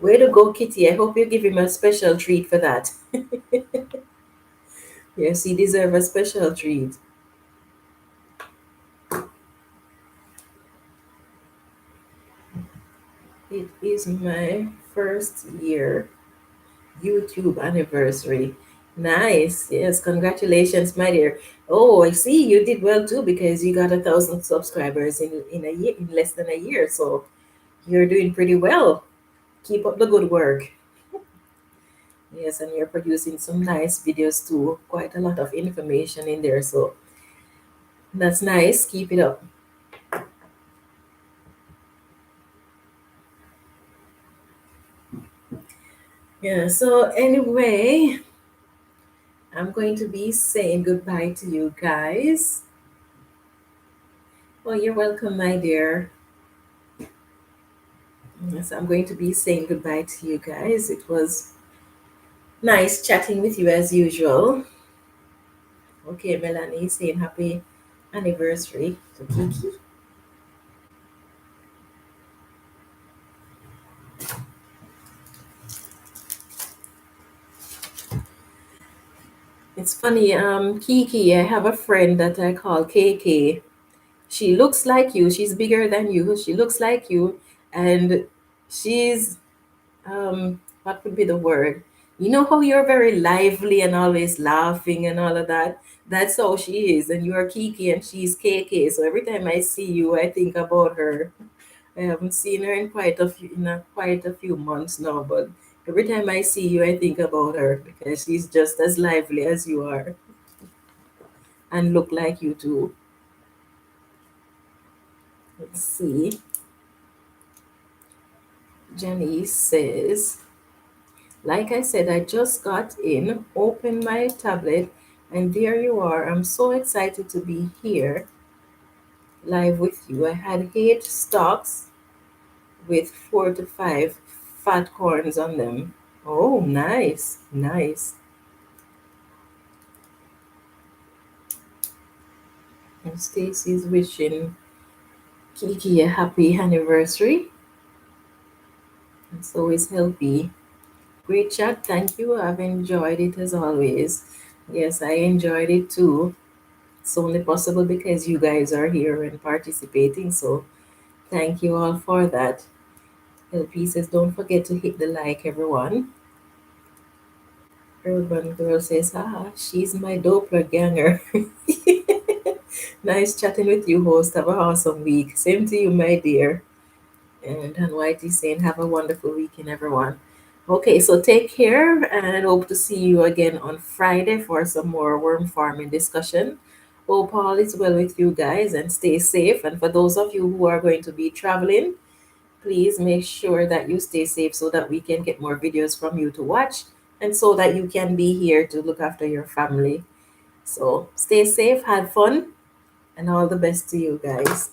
Way to go, Kitty. I hope you give him a special treat for that. Yes, he deserves a special treat. It is my first year YouTube anniversary. Nice. Yes, congratulations, my dear. Oh, I see you did well too because you got 1,000 subscribers in a year, in less than a year. So you're doing pretty well. Keep up the good work. Yes, and you're producing some nice videos too. Quite a lot of information in there. So that's nice. Keep it up. Yeah, so anyway, I'm going to be saying goodbye to you guys. Well, you're welcome, my dear. Yes, I'm going to be saying goodbye to you guys. It was nice chatting with you as usual. Okay, Melanie saying happy anniversary to Kiki. It's funny, Kiki, I have a friend that I call KK. She looks like you, she's bigger than you, she looks like you, and she's what would be the word? You know how you're very lively and always laughing and all of that? That's how she is. And you're Kiki and she's KK. So every time I see you, I think about her. I haven't seen her in quite a few months now, but every time I see you, I think about her because she's just as lively as you are and look like you too. Let's see. Jenny says, like I said, I just got in, opened my tablet, and there you are. I'm so excited to be here live with you. I had 8 stalks with 4 to 5 fat corns on them. Oh, nice, nice. And Stacy's wishing Kiki a happy anniversary. It's always healthy. Great chat. Thank you. I've enjoyed it as always. Yes, I enjoyed it too. It's only possible because you guys are here and participating. So thank you all for that. LP says, don't forget to hit the like, everyone. Urban Girl says, ah, she's my doppelganger. Nice chatting with you, host. Have an awesome week. Same to you, my dear. And Whitey saying, have a wonderful weekend, everyone. Okay, so take care and hope to see you again on Friday for some more worm farming discussion. Hope all is well with you guys and stay safe. And for those of you who are going to be traveling, please make sure that you stay safe so that we can get more videos from you to watch and so that you can be here to look after your family. So stay safe, have fun, and all the best to you guys.